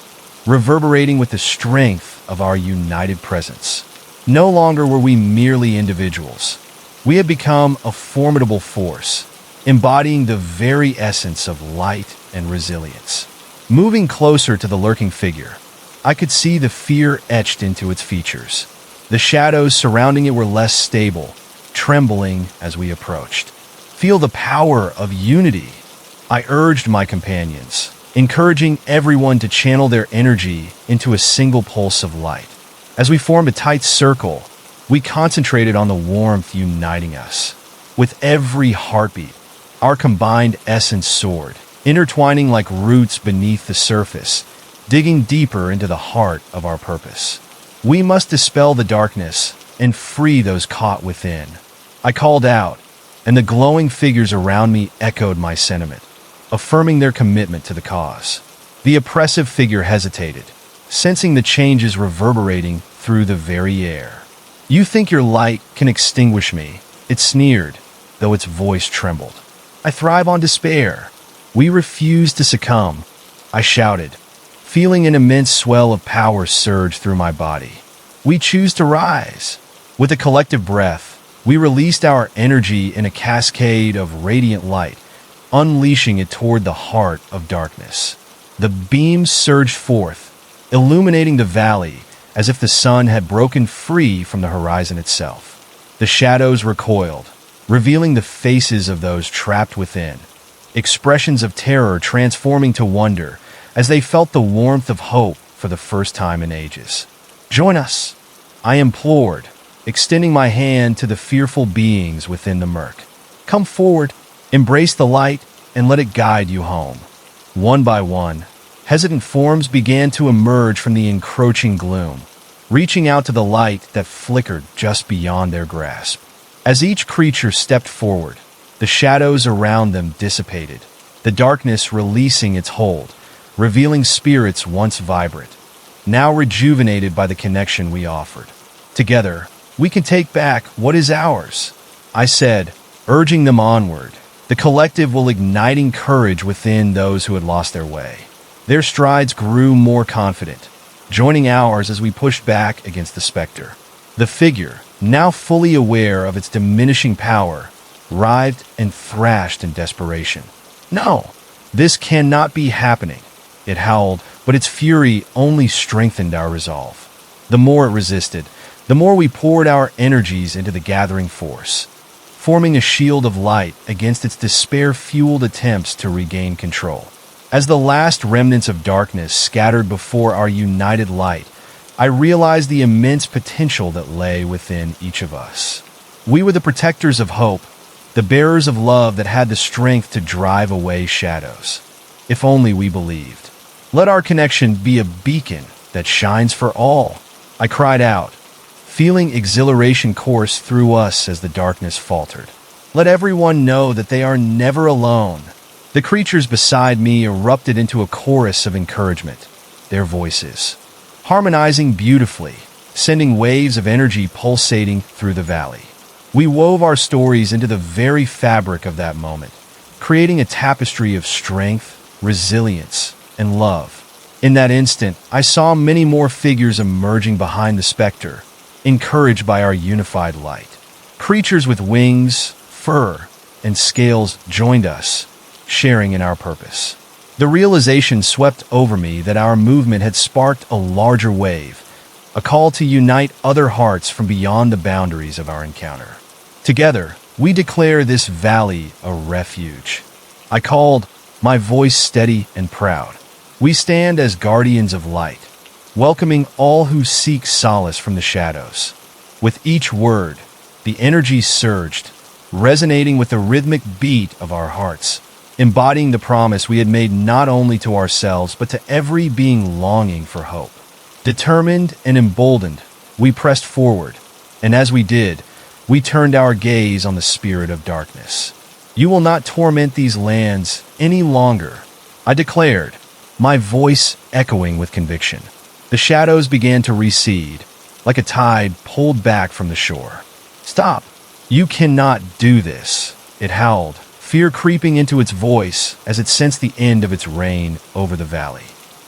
reverberating with the strength of our united presence. No longer were we merely individuals. We had become a formidable force, embodying the very essence of light and resilience. Moving closer to the lurking figure, I could see the fear etched into its features. The shadows surrounding it were less stable, trembling as we approached. "Feel the power of unity," I urged my companions, encouraging everyone to channel their energy into a single pulse of light. As we formed a tight circle, we concentrated on the warmth uniting us. With every heartbeat, our combined essence soared, intertwining like roots beneath the surface, digging deeper into the heart of our purpose. We must dispel the darkness and free those caught within. I called out, and the glowing figures around me echoed my sentiment, affirming their commitment to the cause. The oppressive figure hesitated, sensing the changes reverberating through the very air. "You think your light can extinguish me," it sneered, though its voice trembled. "I thrive on despair. We refuse to succumb," I shouted, feeling an immense swell of power surge through my body. "We choose to rise." With a collective breath, we released our energy in a cascade of radiant light, unleashing it toward the heart of darkness. The beams surged forth, illuminating the valley as if the sun had broken free from the horizon itself. The shadows recoiled, revealing the faces of those trapped within, expressions of terror transforming to wonder as they felt the warmth of hope for the first time in ages. "Join us," I implored, extending my hand to the fearful beings within the murk. "Come forward, embrace the light, and let it guide you home." One by one, hesitant forms began to emerge from the encroaching gloom, reaching out to the light that flickered just beyond their grasp. As each creature stepped forward, the shadows around them dissipated, the darkness releasing its hold, revealing spirits once vibrant, now rejuvenated by the connection we offered. "Together, we can take back what is ours," I said, urging them onward. The collective will igniting courage within those who had lost their way. Their strides grew more confident, joining ours as we pushed back against the specter. The figure, now fully aware of its diminishing power, writhed and thrashed in desperation. "No, this cannot be happening," it howled, but its fury only strengthened our resolve. The more it resisted, the more we poured our energies into the gathering force, forming a shield of light against its despair-fueled attempts to regain control. As the last remnants of darkness scattered before our united light, I realized the immense potential that lay within each of us. We were the protectors of hope, the bearers of love that had the strength to drive away shadows. If only we believed. Let our connection be a beacon that shines for all, I cried out, feeling exhilaration course through us as the darkness faltered. Let everyone know that they are never alone. The creatures beside me erupted into a chorus of encouragement, their voices harmonizing beautifully, sending waves of energy pulsating through the valley. We wove our stories into the very fabric of that moment, creating a tapestry of strength, resilience, and love. In that instant, I saw many more figures emerging behind the specter, encouraged by our unified light. Creatures with wings, fur, and scales joined us, sharing in our purpose. The realization swept over me that our movement had sparked a larger wave, a call to unite other hearts from beyond the boundaries of our encounter. Together, we declare this valley a refuge. I called, my voice steady and proud. We stand as guardians of light, welcoming all who seek solace from the shadows. With each word, the energy surged, resonating with the rhythmic beat of our hearts, embodying the promise we had made not only to ourselves but to every being longing for hope. Determined and emboldened, we pressed forward, and as we did, we turned our gaze on the spirit of darkness. You will not torment these lands any longer, I declared, my voice echoing with conviction. The shadows began to recede, like a tide pulled back from the shore. Stop! You cannot do this, it howled, fear creeping into its voice as it sensed the end of its reign over the valley.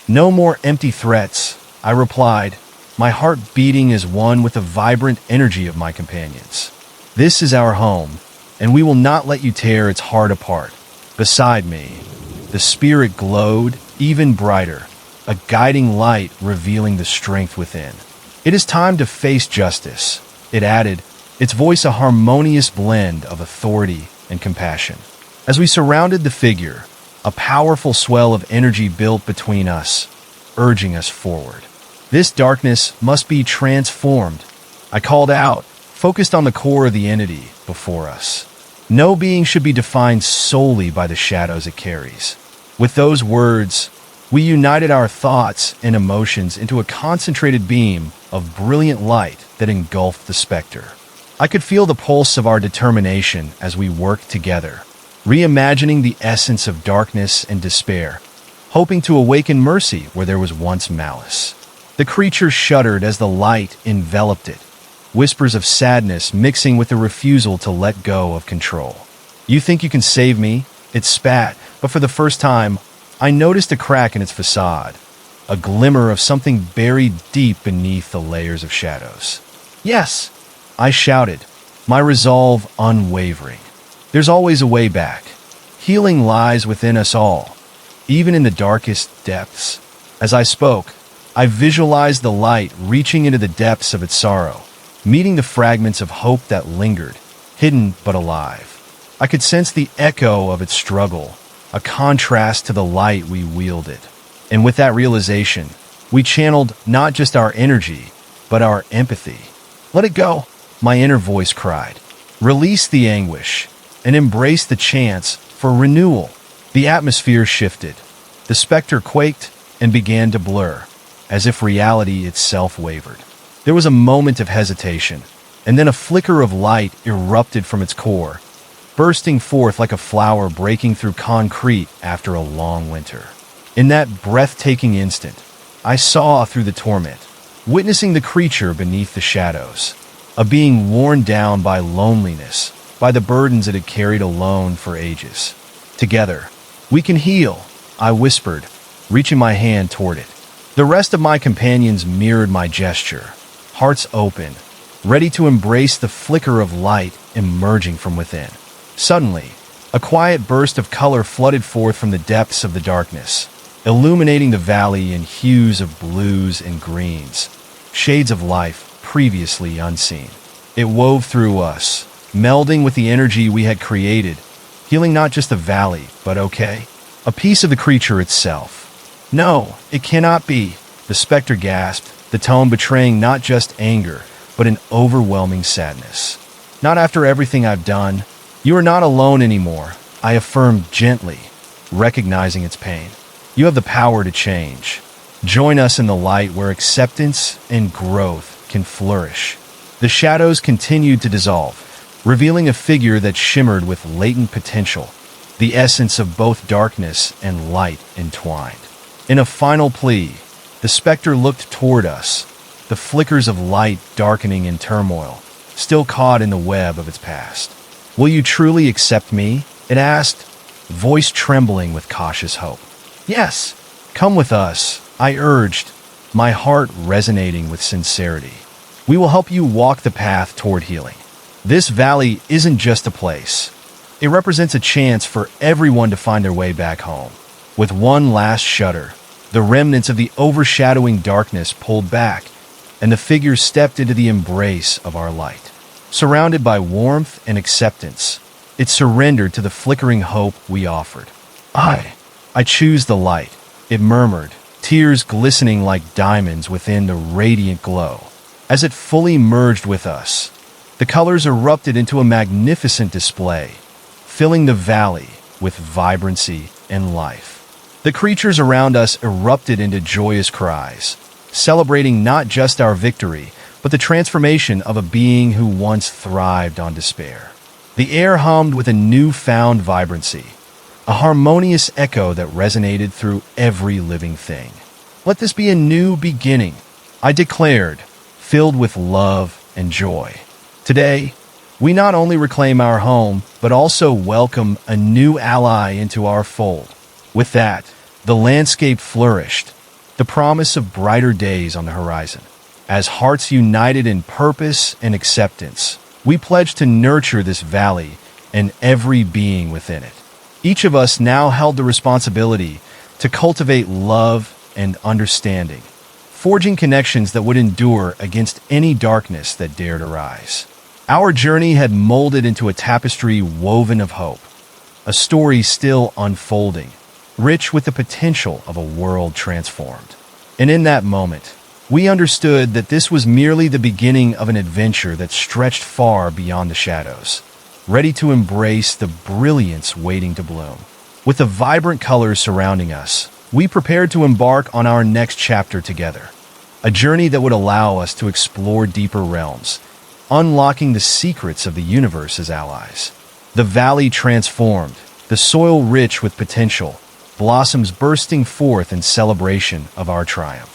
No more empty threats, I replied, my heart beating as one with the vibrant energy of my companions. This is our home, and we will not let you tear its heart apart. Beside me, the spirit glowed even brighter, a guiding light revealing the strength within. It is time to face justice, it added, its voice a harmonious blend of authority and compassion. As we surrounded the figure, a powerful swell of energy built between us, urging us forward. This darkness must be transformed, I called out, focused on the core of the entity before us. No being should be defined solely by the shadows it carries. With those words, we united our thoughts and emotions into a concentrated beam of brilliant light that engulfed the specter. I could feel the pulse of our determination as we worked together, reimagining the essence of darkness and despair, hoping to awaken mercy where there was once malice. The creature shuddered as the light enveloped it, whispers of sadness mixing with the refusal to let go of control. You think you can save me? It spat, but for the first time, I noticed a crack in its facade, a glimmer of something buried deep beneath the layers of shadows. Yes, I shouted, my resolve unwavering. There's always a way back. Healing lies within us all, even in the darkest depths. As I spoke, I visualized the light reaching into the depths of its sorrow, meeting the fragments of hope that lingered, hidden but alive. I could sense the echo of its struggle, a contrast to the light we wielded. And with that realization, we channeled not just our energy, but our empathy. Let it go, my inner voice cried. Release the anguish and embrace the chance for renewal. The atmosphere shifted. The specter quaked and began to blur, as if reality itself wavered. There was a moment of hesitation, and then a flicker of light erupted from its core, bursting forth like a flower breaking through concrete after a long winter. In that breathtaking instant, I saw through the torment, witnessing the creature beneath the shadows, a being worn down by loneliness, by the burdens it had carried alone for ages. Together, we can heal, I whispered, reaching my hand toward it. The rest of my companions mirrored my gesture, hearts open, ready to embrace the flicker of light emerging from within. Suddenly, a quiet burst of color flooded forth from the depths of the darkness, illuminating the valley in hues of blues and greens, shades of life previously unseen. It wove through us, melding with the energy we had created, healing not just the valley, but a piece of the creature itself. No, it cannot be, the specter gasped, the tone betraying not just anger, but an overwhelming sadness. Not after everything I've done. You are not alone anymore, I affirmed gently, recognizing its pain. You have the power to change. Join us in the light where acceptance and growth can flourish. The shadows continued to dissolve, revealing a figure that shimmered with latent potential, the essence of both darkness and light entwined. In a final plea, the specter looked toward us, the flickers of light darkening in turmoil, still caught in the web of its past. Will you truly accept me? It asked, voice trembling with cautious hope. Yes, come with us, I urged, my heart resonating with sincerity. We will help you walk the path toward healing. This valley isn't just a place. It represents a chance for everyone to find their way back home. With one last shudder, the remnants of the overshadowing darkness pulled back, and the figure stepped into the embrace of our light. Surrounded by warmth and acceptance, it surrendered to the flickering hope we offered. I choose the light, it murmured, tears glistening like diamonds within the radiant glow. As it fully merged with us, the colors erupted into a magnificent display, filling the valley with vibrancy and life. The creatures around us erupted into joyous cries, celebrating not just our victory, but the transformation of a being who once thrived on despair. The air hummed with a newfound vibrancy, a harmonious echo that resonated through every living thing. Let this be a new beginning, I declared, filled with love and joy. Today, we not only reclaim our home, but also welcome a new ally into our fold. With that, the landscape flourished, the promise of brighter days on the horizon. As hearts united in purpose and acceptance, we pledge to nurture this valley and every being within it. Each of us now held the responsibility to cultivate love and understanding, forging connections that would endure against any darkness that dared arise. Our journey had molded into a tapestry woven of hope, a story still unfolding, rich with the potential of a world transformed. And in that moment, we understood that this was merely the beginning of an adventure that stretched far beyond the shadows, ready to embrace the brilliance waiting to bloom. With the vibrant colors surrounding us, we prepared to embark on our next chapter together, a journey that would allow us to explore deeper realms, unlocking the secrets of the universe as allies. The valley transformed, the soil rich with potential, blossoms bursting forth in celebration of our triumph.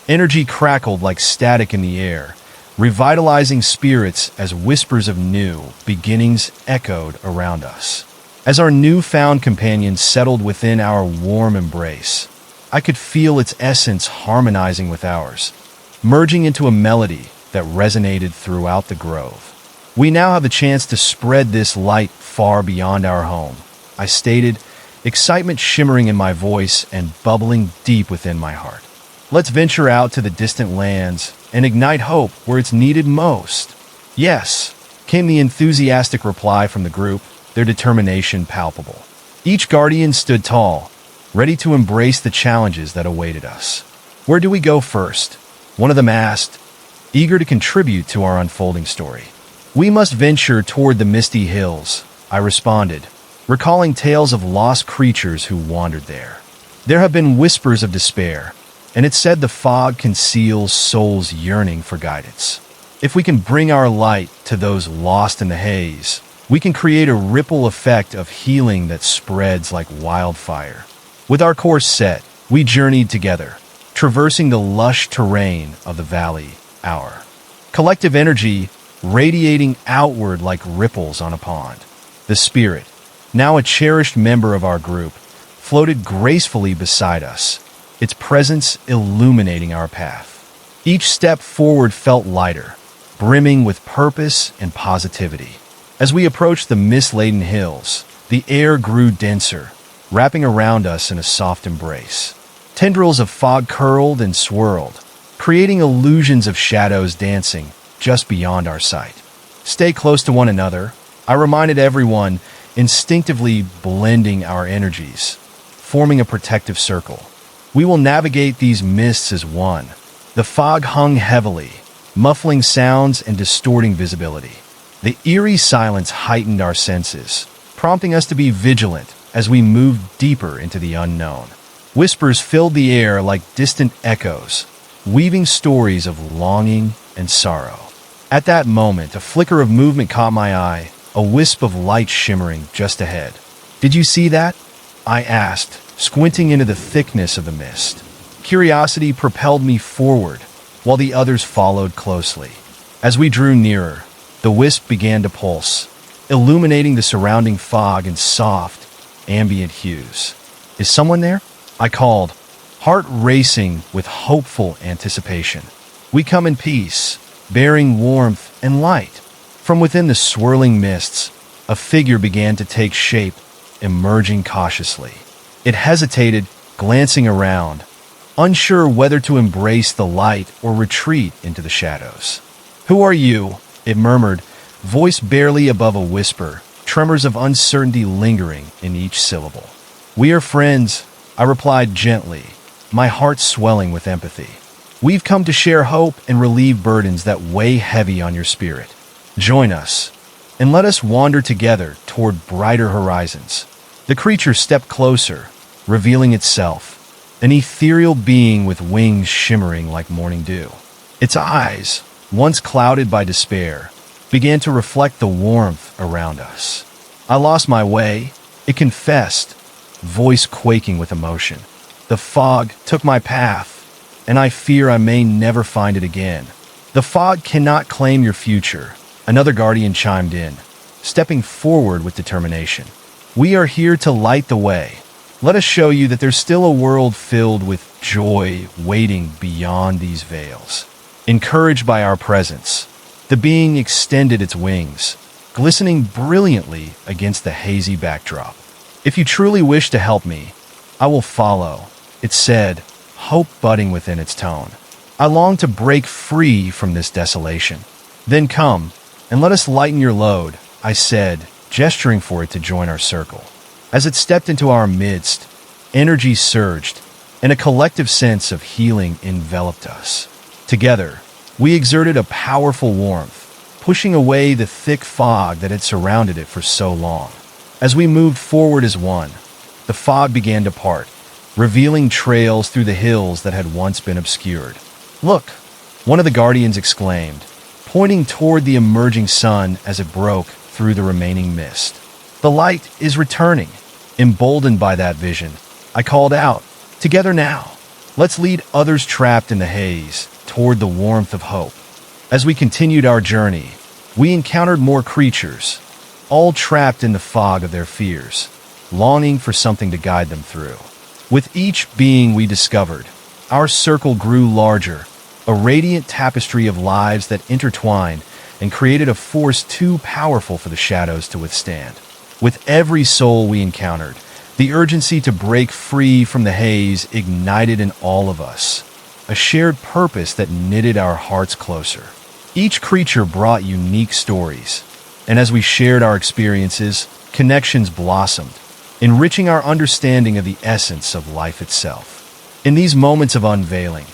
Energy crackled like static in the air, revitalizing spirits as whispers of new beginnings echoed around us. As our newfound companion settled within our warm embrace, I could feel its essence harmonizing with ours, merging into a melody that resonated throughout the grove. We now have the chance to spread this light far beyond our home, I stated, excitement shimmering in my voice and bubbling deep within my heart. Let's venture out to the distant lands and ignite hope where it's needed most. Yes, came the enthusiastic reply from the group, their determination palpable. Each guardian stood tall, ready to embrace the challenges that awaited us. Where do we go first? One of them asked, eager to contribute to our unfolding story. We must venture toward the misty hills, I responded, recalling tales of lost creatures who wandered there. There have been whispers of despair, and it's said the fog conceals souls yearning for guidance. If we can bring our light to those lost in the haze, we can create a ripple effect of healing that spreads like wildfire. With our course set, we journeyed together, traversing the lush terrain of the valley, our collective energy radiating outward like ripples on a pond. The spirit, now a cherished member of our group, floated gracefully beside us, its presence illuminating our path. Each step forward felt lighter, brimming with purpose and positivity. As we approached the mist-laden hills, the air grew denser, wrapping around us in a soft embrace. Tendrils of fog curled and swirled, creating illusions of shadows dancing just beyond our sight. Stay close to one another, I reminded everyone, instinctively blending our energies, forming a protective circle. We will navigate these mists as one. The fog hung heavily, muffling sounds and distorting visibility. The eerie silence heightened our senses, prompting us to be vigilant as we moved deeper into the unknown. Whispers filled the air like distant echoes, weaving stories of longing and sorrow. At that moment, a flicker of movement caught my eye, a wisp of light shimmering just ahead. "Did you see that?" I asked, squinting into the thickness of the mist. Curiosity propelled me forward, while the others followed closely. As we drew nearer, the wisp began to pulse, illuminating the surrounding fog in soft, ambient hues. "Is someone there?" I called, heart racing with hopeful anticipation. "We come in peace, bearing warmth and light." From within the swirling mists, a figure began to take shape, emerging cautiously. It hesitated, glancing around, unsure whether to embrace the light or retreat into the shadows. "Who are you?" it murmured, voice barely above a whisper, tremors of uncertainty lingering in each syllable. "We are friends," I replied gently, my heart swelling with empathy. "We've come to share hope and relieve burdens that weigh heavy on your spirit. Join us, and let us wander together toward brighter horizons." The creature stepped closer, revealing itself, an ethereal being with wings shimmering like morning dew. Its eyes, once clouded by despair, began to reflect the warmth around us. "I lost my way," it confessed, voice quaking with emotion. "The fog took my path, and I fear I may never find it again." "The fog cannot claim your future," another guardian chimed in, stepping forward with determination. "We are here to light the way. Let us show you that there's still a world filled with joy waiting beyond these veils." Encouraged by our presence, the being extended its wings, glistening brilliantly against the hazy backdrop. "If you truly wish to help me, I will follow," it said, hope budding within its tone. "I long to break free from this desolation." "Then come, and let us lighten your load," I said, gesturing for it to join our circle. As it stepped into our midst, energy surged, and a collective sense of healing enveloped us. Together, we exerted a powerful warmth, pushing away the thick fog that had surrounded it for so long. As we moved forward as one, the fog began to part, revealing trails through the hills that had once been obscured. "Look," one of the guardians exclaimed, pointing toward the emerging sun as it broke through the remaining mist. "The light is returning." Emboldened by that vision, I called out, "Together now, let's lead others trapped in the haze toward the warmth of hope." As we continued our journey, we encountered more creatures, all trapped in the fog of their fears, longing for something to guide them through. With each being we discovered, our circle grew larger, a radiant tapestry of lives that intertwined and created a force too powerful for the shadows to withstand. With every soul we encountered, the urgency to break free from the haze ignited in all of us, a shared purpose that knitted our hearts closer. Each creature brought unique stories, and as we shared our experiences, connections blossomed, enriching our understanding of the essence of life itself. In these moments of unveiling,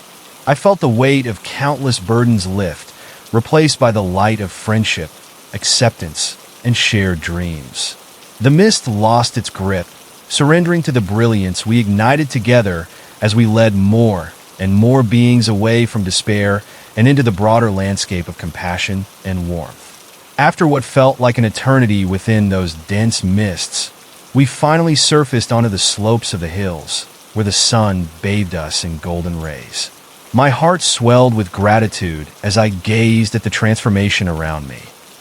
I felt the weight of countless burdens lift, replaced by the light of friendship, acceptance, and shared dreams. The mist lost its grip, surrendering to the brilliance we ignited together as we led more and more beings away from despair and into the broader landscape of compassion and warmth. After what felt like an eternity within those dense mists, we finally surfaced onto the slopes of the hills, where the sun bathed us in golden rays. My heart swelled with gratitude as I gazed at the transformation around me.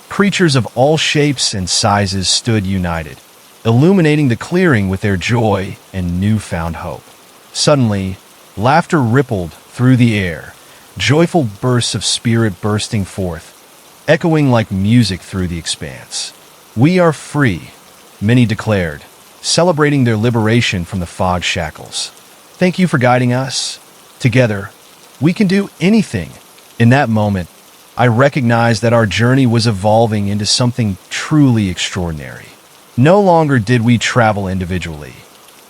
Creatures of all shapes and sizes stood united, illuminating the clearing with their joy and newfound hope. Suddenly, laughter rippled through the air, joyful bursts of spirit bursting forth, echoing like music through the expanse. "We are free," many declared, celebrating their liberation from the fog shackles. Thank you for guiding us. Together, we can do anything. In that moment, I recognized that our journey was evolving into something truly extraordinary. No longer did we travel individually.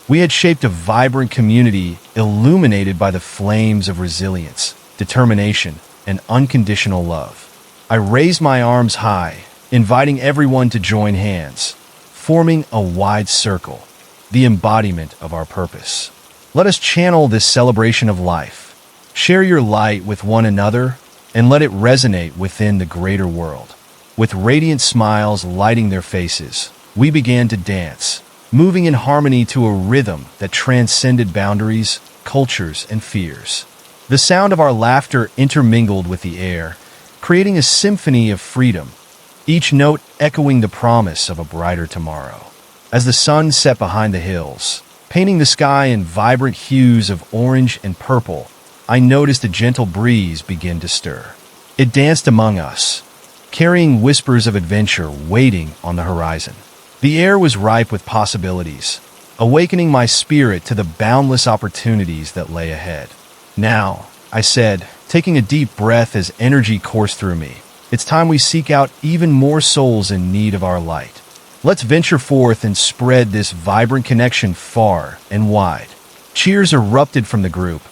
We had shaped a vibrant community illuminated by the flames of resilience, determination, and unconditional love. I raised my arms high, inviting everyone to join hands, forming a wide circle, the embodiment of our purpose. Let us channel this celebration of life. Share your light with one another and let it resonate within the greater world. With radiant smiles lighting their faces, we began to dance, moving in harmony to a rhythm that transcended boundaries, cultures, and fears. The sound of our laughter intermingled with the air, creating a symphony of freedom, each note echoing the promise of a brighter tomorrow. As the sun set behind the hills, painting the sky in vibrant hues of orange and purple, I noticed a gentle breeze begin to stir. It danced among us, carrying whispers of adventure waiting on the horizon. The air was ripe with possibilities, awakening my spirit to the boundless opportunities that lay ahead. Now, I said, taking a deep breath as energy coursed through me, it's time we seek out even more souls in need of our light. Let's venture forth and spread this vibrant connection far and wide. Cheers erupted from the group,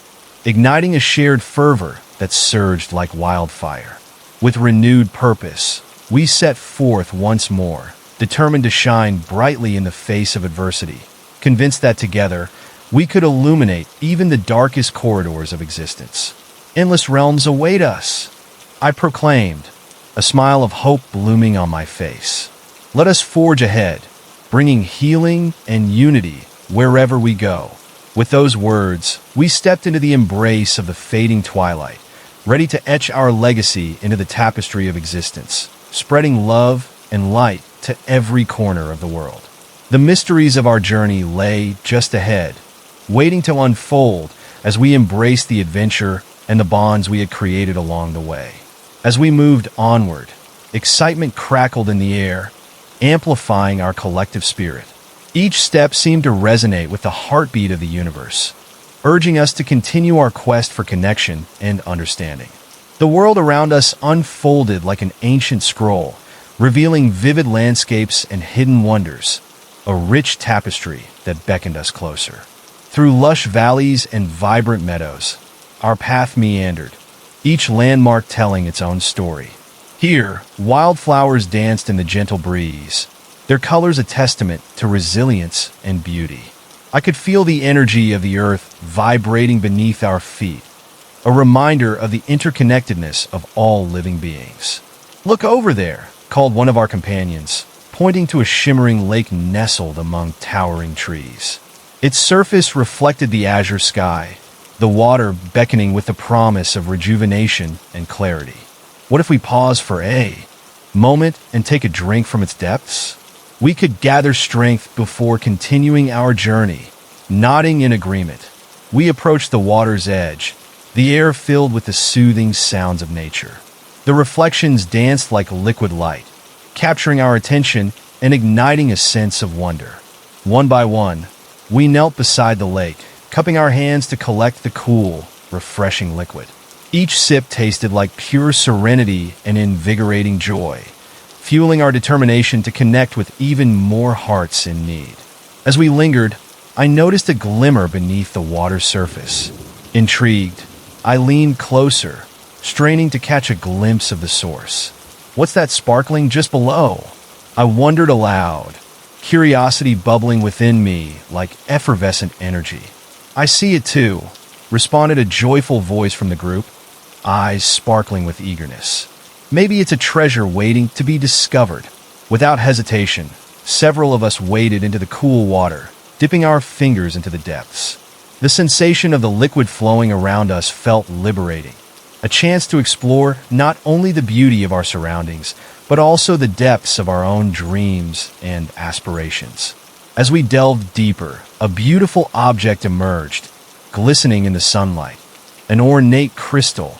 igniting a shared fervor that surged like wildfire. With renewed purpose, we set forth once more, determined to shine brightly in the face of adversity, convinced that together, we could illuminate even the darkest corridors of existence. Endless realms await us, I proclaimed, a smile of hope blooming on my face. Let us forge ahead, bringing healing and unity wherever we go. With those words, we stepped into the embrace of the fading twilight, ready to etch our legacy into the tapestry of existence, spreading love and light to every corner of the world. The mysteries of our journey lay just ahead, waiting to unfold as we embraced the adventure and the bonds we had created along the way. As we moved onward, excitement crackled in the air, amplifying our collective spirit. Each step seemed to resonate with the heartbeat of the universe, urging us to continue our quest for connection and understanding. The world around us unfolded like an ancient scroll, revealing vivid landscapes and hidden wonders, a rich tapestry that beckoned us closer. Through lush valleys and vibrant meadows, our path meandered, each landmark telling its own story. Here, wildflowers danced in the gentle breeze, their colors a testament to resilience and beauty. I could feel the energy of the earth vibrating beneath our feet, a reminder of the interconnectedness of all living beings. "Look over there," called one of our companions, pointing to a shimmering lake nestled among towering trees. Its surface reflected the azure sky, the water beckoning with the promise of rejuvenation and clarity. What if we pause for a moment and take a drink from its depths? We could gather strength before continuing our journey. Nodding in agreement, we approached the water's edge, the air filled with the soothing sounds of nature. The reflections danced like liquid light, capturing our attention and igniting a sense of wonder. One by one, we knelt beside the lake, cupping our hands to collect the cool, refreshing liquid. Each sip tasted like pure serenity and invigorating joy, fueling our determination to connect with even more hearts in need. As we lingered, I noticed a glimmer beneath the water's surface. Intrigued, I leaned closer, straining to catch a glimpse of the source. "What's that sparkling just below?" I wondered aloud, curiosity bubbling within me like effervescent energy. "I see it too," responded a joyful voice from the group, eyes sparkling with eagerness. "Maybe it's a treasure waiting to be discovered." Without hesitation, several of us waded into the cool water, dipping our fingers into the depths. The sensation of the liquid flowing around us felt liberating, a chance to explore not only the beauty of our surroundings, but also the depths of our own dreams and aspirations. As we delved deeper, a beautiful object emerged, glistening in the sunlight, an ornate crystal,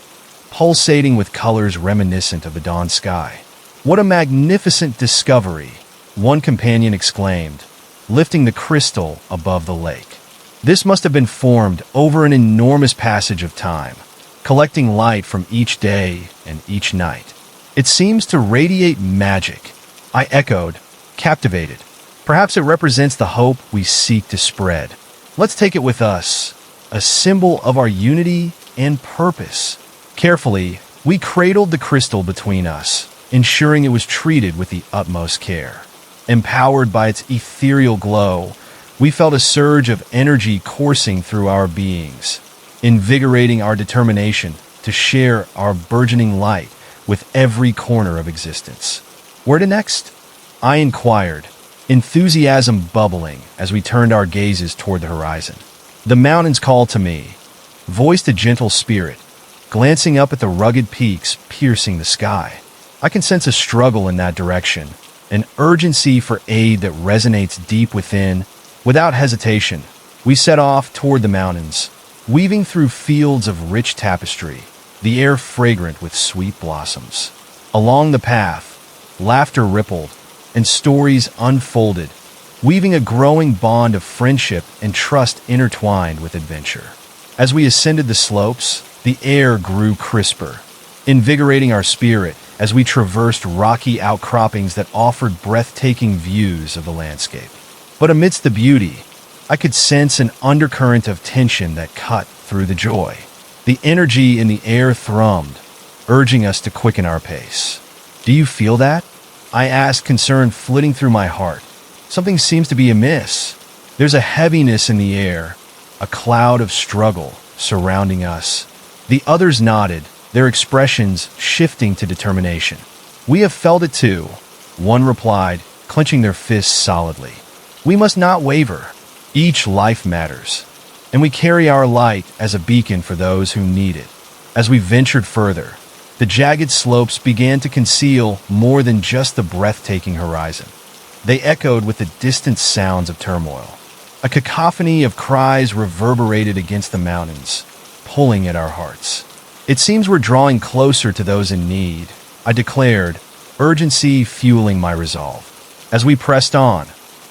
pulsating with colors reminiscent of the dawn sky. "What a magnificent discovery!" one companion exclaimed, lifting the crystal above the lake. This must have been formed over an enormous passage of time, collecting light from each day and each night. It seems to radiate magic. I echoed, captivated. Perhaps it represents the hope we seek to spread. Let's take it with us, a symbol of our unity and purpose. Carefully, we cradled the crystal between us, ensuring it was treated with the utmost care. Empowered by its ethereal glow, we felt a surge of energy coursing through our beings, invigorating our determination to share our burgeoning light with every corner of existence. Where to next? I inquired, enthusiasm bubbling as we turned our gazes toward the horizon. The mountains called to me, voiced a gentle spirit, glancing up at the rugged peaks piercing the sky. I can sense a struggle in that direction, an urgency for aid that resonates deep within. Without hesitation, we set off toward the mountains, weaving through fields of rich tapestry, the air fragrant with sweet blossoms. Along the path, laughter rippled, and stories unfolded, weaving a growing bond of friendship and trust intertwined with adventure. As we ascended the slopes, the air grew crisper, invigorating our spirit as we traversed rocky outcroppings that offered breathtaking views of the landscape. But amidst the beauty, I could sense an undercurrent of tension that cut through the joy. The energy in the air thrummed, urging us to quicken our pace. Do you feel that? I asked, concern flitting through my heart. Something seems to be amiss. There's a heaviness in the air, a cloud of struggle surrounding us. The others nodded, their expressions shifting to determination. We have felt it too, one replied, clenching their fists solidly. We must not waver. Each life matters, and we carry our light as a beacon for those who need it. As we ventured further, the jagged slopes began to conceal more than just the breathtaking horizon. They echoed with the distant sounds of turmoil. A cacophony of cries reverberated against the mountains, pulling at our hearts. It seems we're drawing closer to those in need, I declared, urgency fueling my resolve. As we pressed on,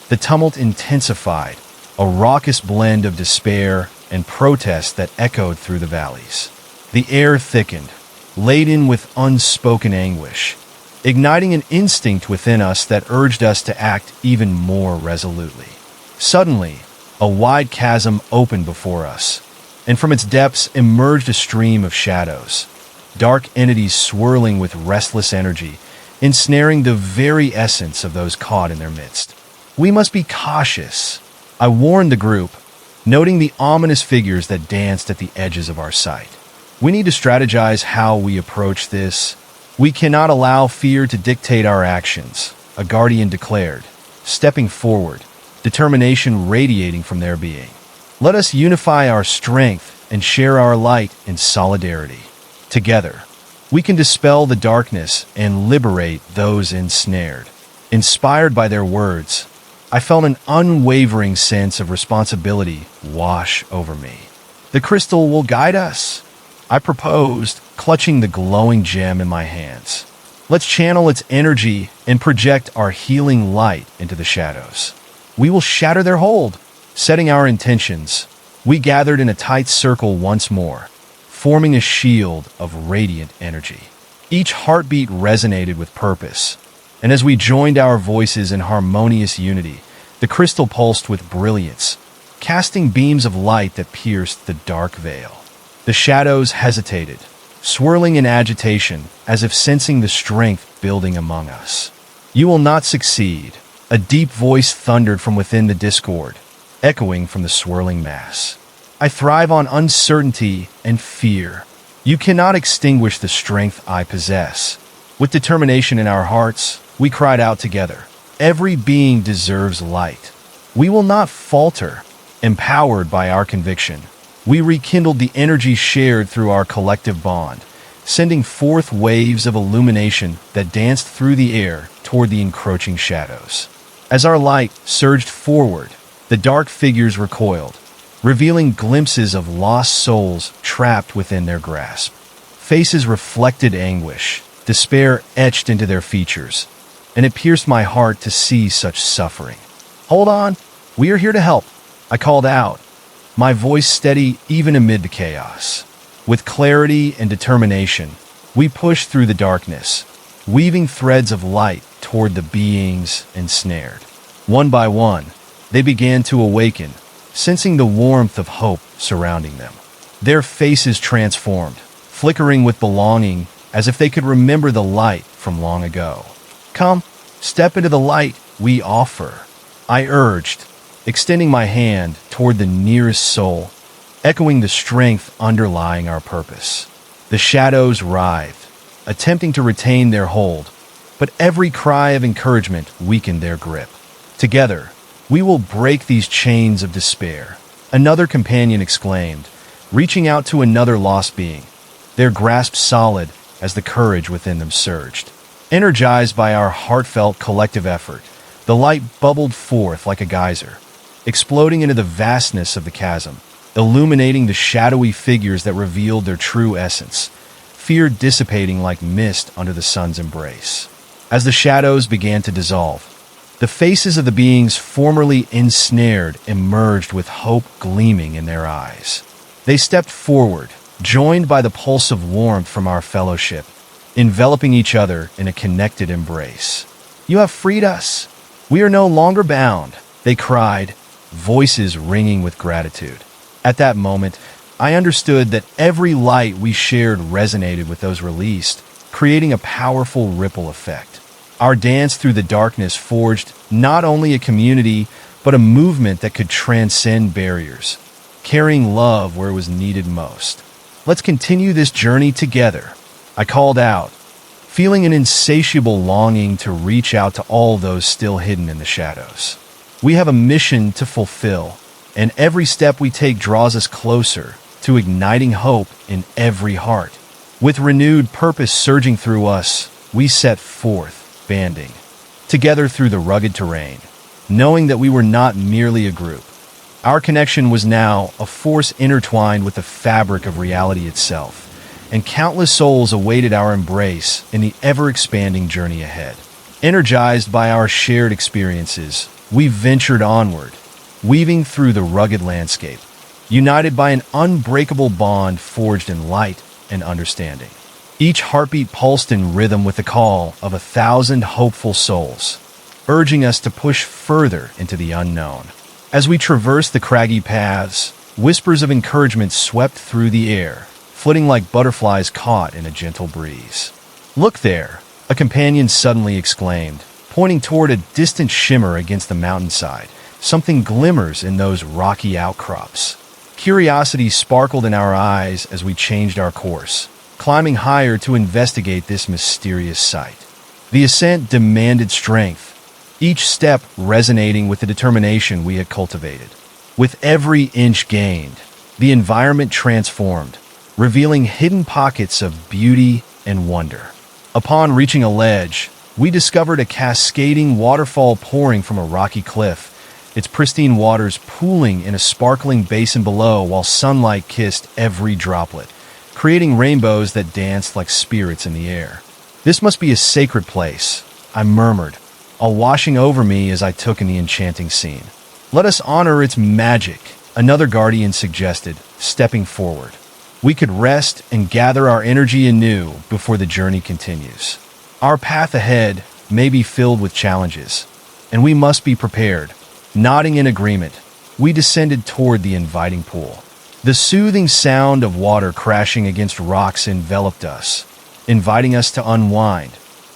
the tumult intensified, a raucous blend of despair and protest that echoed through the valleys. The air thickened, laden with unspoken anguish, igniting an instinct within us that urged us to act even more resolutely. Suddenly, a wide chasm opened before us, and from its depths emerged a stream of shadows, dark entities swirling with restless energy, ensnaring the very essence of those caught in their midst. We must be cautious, I warned the group, noting the ominous figures that danced at the edges of our sight. We need to strategize how we approach this. We cannot allow fear to dictate our actions, a guardian declared, stepping forward, determination radiating from their being. Let us unify our strength and share our light in solidarity. Together, we can dispel the darkness and liberate those ensnared. Inspired by their words, I felt an unwavering sense of responsibility wash over me. The crystal will guide us, I proposed, clutching the glowing gem in my hands. Let's channel its energy and project our healing light into the shadows. We will shatter their hold. Setting our intentions, we gathered in a tight circle once more, forming a shield of radiant energy. Each heartbeat resonated with purpose, and as we joined our voices in harmonious unity, the crystal pulsed with brilliance, casting beams of light that pierced the dark veil. The shadows hesitated, swirling in agitation as if sensing the strength building among us. You will not succeed, a deep voice thundered from within the discord, echoing from the swirling mass. I thrive on uncertainty and fear. You cannot extinguish the strength I possess. With determination in our hearts, we cried out together. Every being deserves light. We will not falter. Empowered by our conviction, we rekindled the energy shared through our collective bond, sending forth waves of illumination that danced through the air toward the encroaching shadows. As our light surged forward, the dark figures recoiled, revealing glimpses of lost souls trapped within their grasp. Faces reflected anguish, despair etched into their features, and it pierced my heart to see such suffering. Hold on, we are here to help, I called out, my voice steady even amid the chaos. With clarity and determination, we pushed through the darkness, weaving threads of light toward the beings ensnared. One by one, they began to awaken, sensing the warmth of hope surrounding them. Their faces transformed, flickering with belonging as if they could remember the light from long ago. "Come, step into the light we offer," I urged, extending my hand toward the nearest soul, echoing the strength underlying our purpose. The shadows writhed, attempting to retain their hold, but every cry of encouragement weakened their grip. "Together, we will break these chains of despair," another companion exclaimed, reaching out to another lost being, their grasp solid as the courage within them surged. Energized by our heartfelt collective effort, the light bubbled forth like a geyser, exploding into the vastness of the chasm, illuminating the shadowy figures that revealed their true essence, fear dissipating like mist under the sun's embrace. As the shadows began to dissolve, the faces of the beings formerly ensnared emerged with hope gleaming in their eyes. They stepped forward, joined by the pulse of warmth from our fellowship, enveloping each other in a connected embrace. "You have freed us. We are no longer bound," they cried, voices ringing with gratitude. At that moment, I understood that every light we shared resonated with those released, creating a powerful ripple effect. Our dance through the darkness forged not only a community, but a movement that could transcend barriers, carrying love where it was needed most. "Let's continue this journey together," I called out, feeling an insatiable longing to reach out to all those still hidden in the shadows. We have a mission to fulfill, and every step we take draws us closer to igniting hope in every heart. With renewed purpose surging through us, we set forth, banding together through the rugged terrain, knowing that we were not merely a group. Our connection was now a force intertwined with the fabric of reality itself, and countless souls awaited our embrace in the ever-expanding journey ahead. Energized by our shared experiences, we ventured onward, weaving through the rugged landscape, united by an unbreakable bond forged in light and understanding. Each heartbeat pulsed in rhythm with the call of 1,000 hopeful souls, urging us to push further into the unknown. As we traversed the craggy paths, whispers of encouragement swept through the air, flitting like butterflies caught in a gentle breeze. "Look there," a companion suddenly exclaimed, pointing toward a distant shimmer against the mountainside. "Something glimmers in those rocky outcrops." Curiosity sparkled in our eyes as we changed our course, climbing higher to investigate this mysterious sight. The ascent demanded strength, each step resonating with the determination we had cultivated. With every inch gained, the environment transformed, revealing hidden pockets of beauty and wonder. Upon reaching a ledge, we discovered a cascading waterfall pouring from a rocky cliff, its pristine waters pooling in a sparkling basin below while sunlight kissed every droplet, creating rainbows that danced like spirits in the air. "This must be a sacred place," I murmured, all washing over me as I took in the enchanting scene. "Let us honor its magic," another guardian suggested, stepping forward. "We could rest and gather our energy anew before the journey continues. Our path ahead may be filled with challenges, and we must be prepared." Nodding in agreement, we descended toward the inviting pool. The soothing sound of water crashing against rocks enveloped us, inviting us to unwind,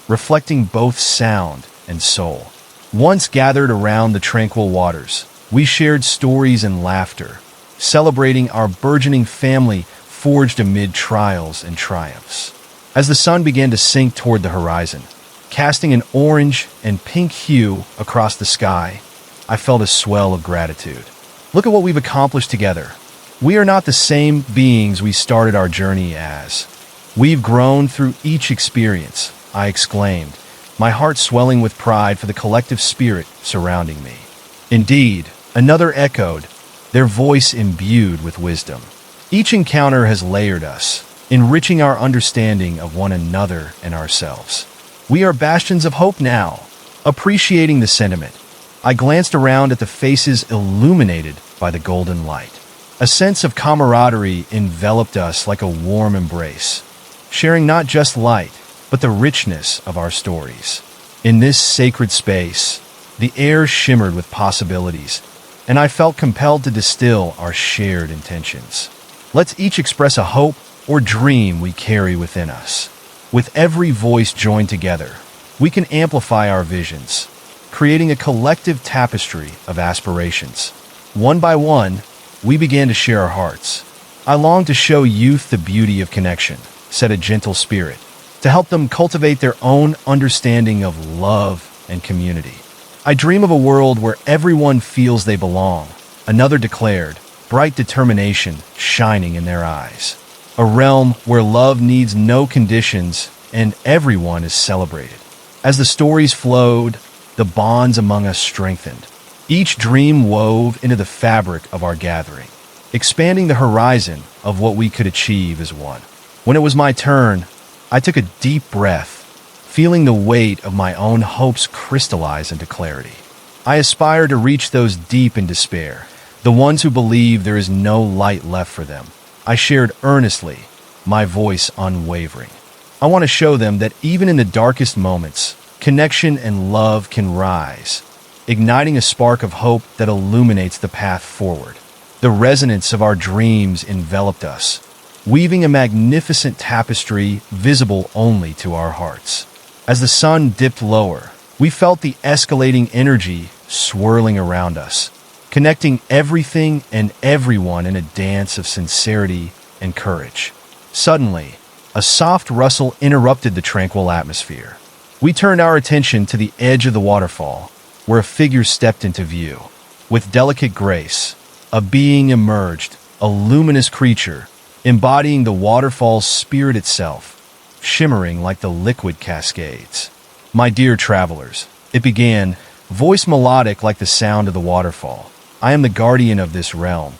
reflecting both sound and soul. Once gathered around the tranquil waters, we shared stories and laughter, celebrating our burgeoning family forged amid trials and triumphs. As the sun began to sink toward the horizon, casting an orange and pink hue across the sky, I felt a swell of gratitude. Look at what we've accomplished together. We are not the same beings we started our journey as. We've grown through each experience, I exclaimed, my heart swelling with pride for the collective spirit surrounding me. Indeed, another echoed, their voice imbued with wisdom. Each encounter has layered us, enriching our understanding of one another and ourselves. We are bastions of hope now. Appreciating the sentiment, I glanced around at the faces illuminated by the golden light. A sense of camaraderie enveloped us like a warm embrace, sharing not just light, but the richness of our stories. In this sacred space, the air shimmered with possibilities, and I felt compelled to distill our shared intentions. Let's each express a hope or dream we carry within us. With every voice joined together, we can amplify our visions, creating a collective tapestry of aspirations. One by one, we began to share our hearts. I longed to show youth the beauty of connection, said a gentle spirit, to help them cultivate their own understanding of love and community. I dream of a world where everyone feels they belong, another declared, bright determination shining in their eyes. A realm where love needs no conditions and everyone is celebrated. As the stories flowed, the bonds among us strengthened. Each dream wove into the fabric of our gathering, expanding the horizon of what we could achieve as one. When it was my turn, I took a deep breath, feeling the weight of my own hopes crystallize into clarity. I aspire to reach those deep in despair, the ones who believe there is no light left for them. I shared earnestly, my voice unwavering. I want to show them that even in the darkest moments, connection and love can rise, igniting a spark of hope that illuminates the path forward. The resonance of our dreams enveloped us, weaving a magnificent tapestry visible only to our hearts. As the sun dipped lower, we felt the escalating energy swirling around us, connecting everything and everyone in a dance of sincerity and courage. Suddenly, a soft rustle interrupted the tranquil atmosphere. We turned our attention to the edge of the waterfall, where a figure stepped into view. With delicate grace, a being emerged, a luminous creature, embodying the waterfall's spirit itself, shimmering like the liquid cascades. "My dear travelers," it began, voice melodic like the sound of the waterfall, "I am the guardian of this realm,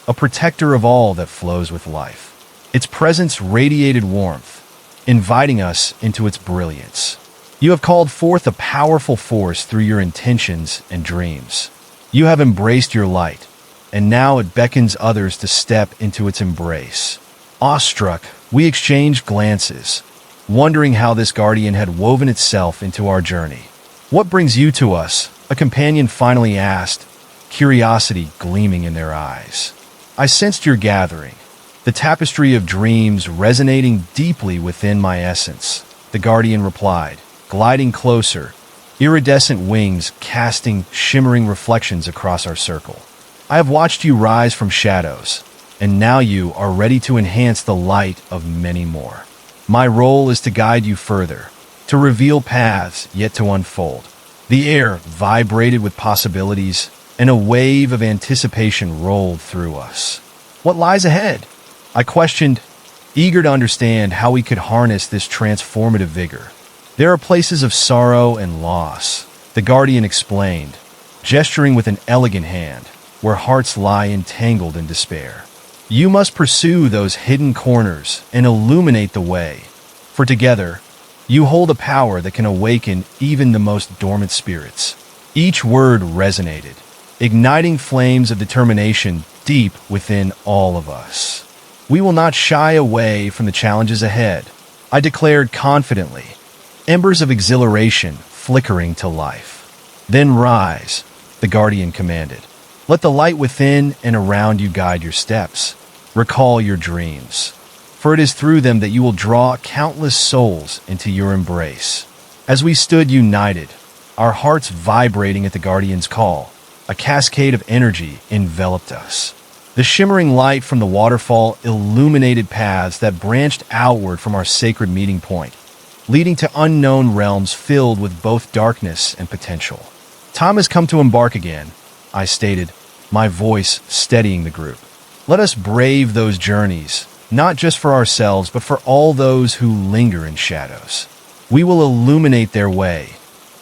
a protector of all that flows with life." Its presence radiated warmth, inviting us into its brilliance. You have called forth a powerful force through your intentions and dreams. You have embraced your light, and now it beckons others to step into its embrace. Awestruck, we exchanged glances, wondering how this guardian had woven itself into our journey. "What brings you to us?" a companion finally asked, curiosity gleaming in their eyes. "I sensed your gathering, the tapestry of dreams resonating deeply within my essence," the guardian replied, gliding closer, iridescent wings casting shimmering reflections across our circle. "I have watched you rise from shadows, and now you are ready to enhance the light of many more. My role is to guide you further, to reveal paths yet to unfold." The air vibrated with possibilities, and a wave of anticipation rolled through us. "What lies ahead?" I questioned, eager to understand how we could harness this transformative vigor. "There are places of sorrow and loss," the guardian explained, gesturing with an elegant hand, "where hearts lie entangled in despair. You must pursue those hidden corners and illuminate the way, for together, you hold a power that can awaken even the most dormant spirits." Each word resonated, igniting flames of determination deep within all of us. "We will not shy away from the challenges ahead," I declared confidently, embers of exhilaration flickering to life. "Then rise," the guardian commanded. "Let the light within and around you guide your steps. Recall your dreams, for it is through them that you will draw countless souls into your embrace." As we stood united, our hearts vibrating at the guardian's call, a cascade of energy enveloped us. The shimmering light from the waterfall illuminated paths that branched outward from our sacred meeting point, leading to unknown realms filled with both darkness and potential. "Time has come to embark again," I stated, my voice steadying the group. "Let us brave those journeys, not just for ourselves, but for all those who linger in shadows. We will illuminate their way,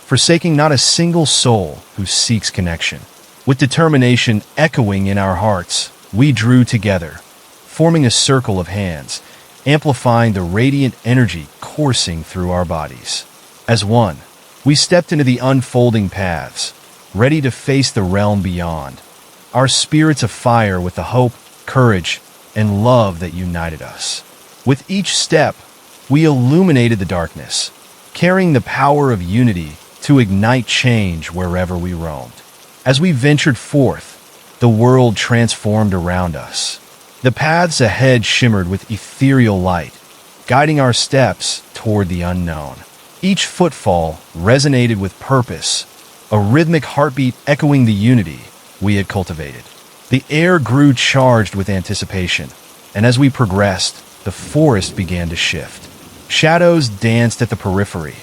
forsaking not a single soul who seeks connection." With determination echoing in our hearts, we drew together, forming a circle of hands, amplifying the radiant energy coursing through our bodies. As one, we stepped into the unfolding paths, ready to face the realm beyond, our spirits afire with the hope, courage, and love that united us. With each step, we illuminated the darkness, carrying the power of unity to ignite change wherever we roamed. As we ventured forth, the world transformed around us. The paths ahead shimmered with ethereal light, guiding our steps toward the unknown. Each footfall resonated with purpose, a rhythmic heartbeat echoing the unity we had cultivated. The air grew charged with anticipation, and as we progressed, the forest began to shift. Shadows danced at the periphery,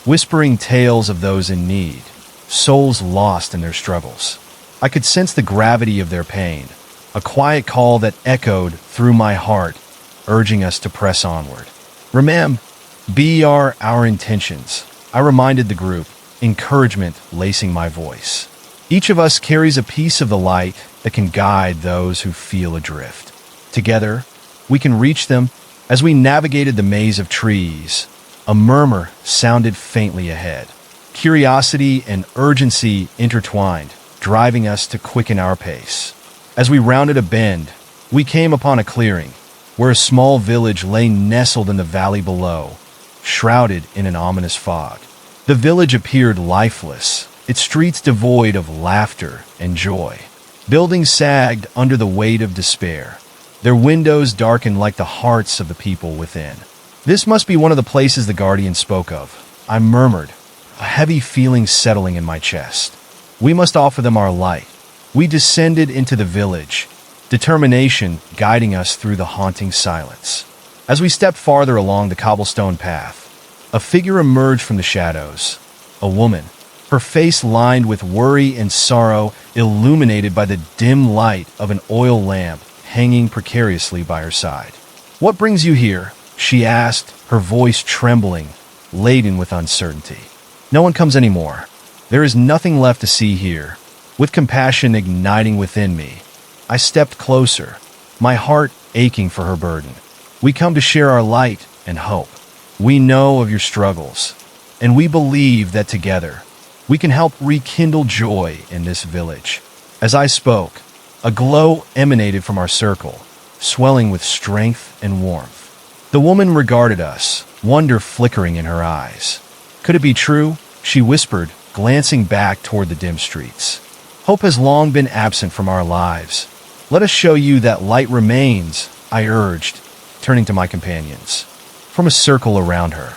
whispering tales of those in need, souls lost in their struggles. I could sense the gravity of their pain, a quiet call that echoed through my heart, urging us to press onward. Remember, our intentions, I reminded the group, encouragement lacing my voice. Each of us carries a piece of the light that can guide those who feel adrift. Together, we can reach them. As we navigated the maze of trees, a murmur sounded faintly ahead. Curiosity and urgency intertwined, driving us to quicken our pace. As we rounded a bend, we came upon a clearing, where a small village lay nestled in the valley below, shrouded in an ominous fog. The village appeared lifeless, its streets devoid of laughter and joy. Buildings sagged under the weight of despair, their windows darkened like the hearts of the people within. This must be one of the places the Guardian spoke of, I murmured, a heavy feeling settling in my chest. We must offer them our light. We descended into the village, determination guiding us through the haunting silence. As we stepped farther along the cobblestone path, a figure emerged from the shadows, a woman, her face lined with worry and sorrow, illuminated by the dim light of an oil lamp hanging precariously by her side. "What brings you here?" she asked, her voice trembling, laden with uncertainty. "No one comes anymore. There is nothing left to see here." With compassion igniting within me, I stepped closer, my heart aching for her burden. "We come to share our light and hope. We know of your struggles, and we believe that together, we can help rekindle joy in this village." As I spoke, a glow emanated from our circle, swelling with strength and warmth. The woman regarded us, wonder flickering in her eyes. "Could it be true?" she whispered, glancing back toward the dim streets. "Hope has long been absent from our lives. Let us show you that light remains," I urged, turning to my companions. From a circle around her,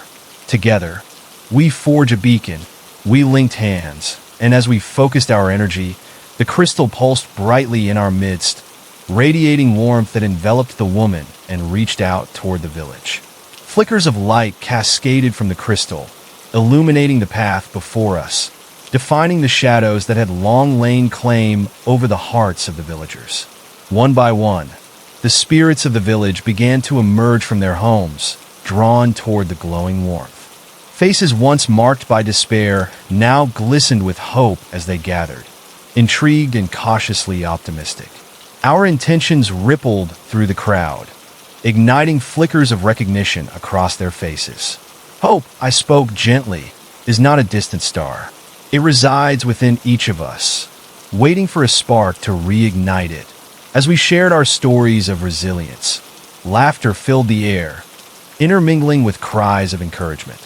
together, we forged a beacon. We linked hands, and as we focused our energy, the crystal pulsed brightly in our midst, radiating warmth that enveloped the woman and reached out toward the village. Flickers of light cascaded from the crystal, illuminating the path before us, defining the shadows that had long lain claim over the hearts of the villagers. One by one, the spirits of the village began to emerge from their homes, drawn toward the glowing warmth. Faces once marked by despair now glistened with hope as they gathered, intrigued and cautiously optimistic. Our intentions rippled through the crowd, igniting flickers of recognition across their faces. "Hope," I spoke gently, "is not a distant star. It resides within each of us, waiting for a spark to reignite it." As we shared our stories of resilience, laughter filled the air, intermingling with cries of encouragement.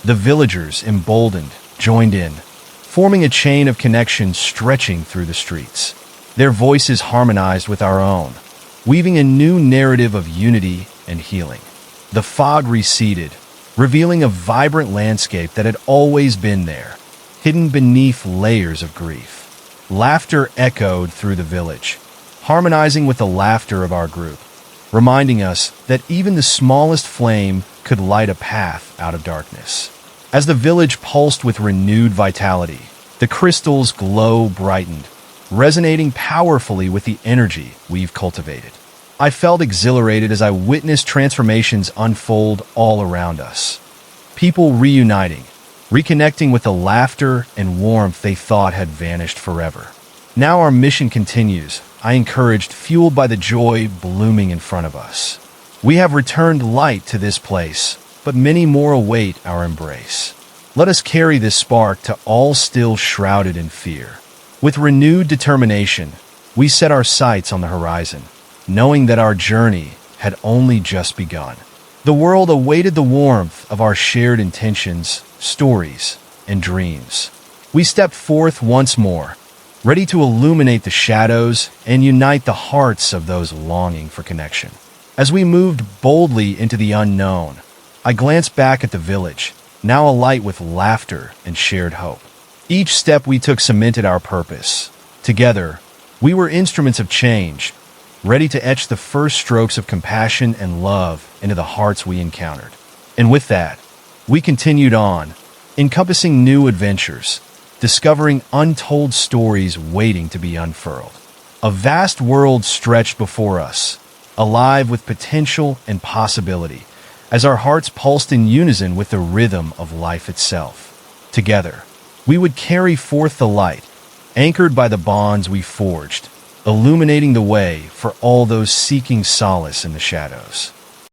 The villagers, emboldened, joined in, forming a chain of connection stretching through the streets. Their voices harmonized with our own, weaving a new narrative of unity and healing. The fog receded, revealing a vibrant landscape that had always been there, hidden beneath layers of grief. Laughter echoed through the village, harmonizing with the laughter of our group, reminding us that even the smallest flame could light a path out of darkness. As the village pulsed with renewed vitality, the crystal's glow brightened, resonating powerfully with the energy we've cultivated. I felt exhilarated as I witnessed transformations unfold all around us. People reuniting, reconnecting with the laughter and warmth they thought had vanished forever. Now our mission continues, I encouraged, fueled by the joy blooming in front of us. We have returned light to this place, but many more await our embrace. Let us carry this spark to all still shrouded in fear. With renewed determination, we set our sights on the horizon, knowing that our journey had only just begun. The world awaited the warmth of our shared intentions, stories, and dreams. We stepped forth once more, ready to illuminate the shadows and unite the hearts of those longing for connection. As we moved boldly into the unknown, I glanced back at the village, now alight with laughter and shared hope. Each step we took cemented our purpose. Together, we were instruments of change, ready to etch the first strokes of compassion and love into the hearts we encountered. And with that, we continued on, encompassing new adventures, discovering untold stories waiting to be unfurled. A vast world stretched before us, alive with potential and possibility, as our hearts pulsed in unison with the rhythm of life itself. Together, we would carry forth the light, anchored by the bonds we forged, illuminating the way for all those seeking solace in the shadows.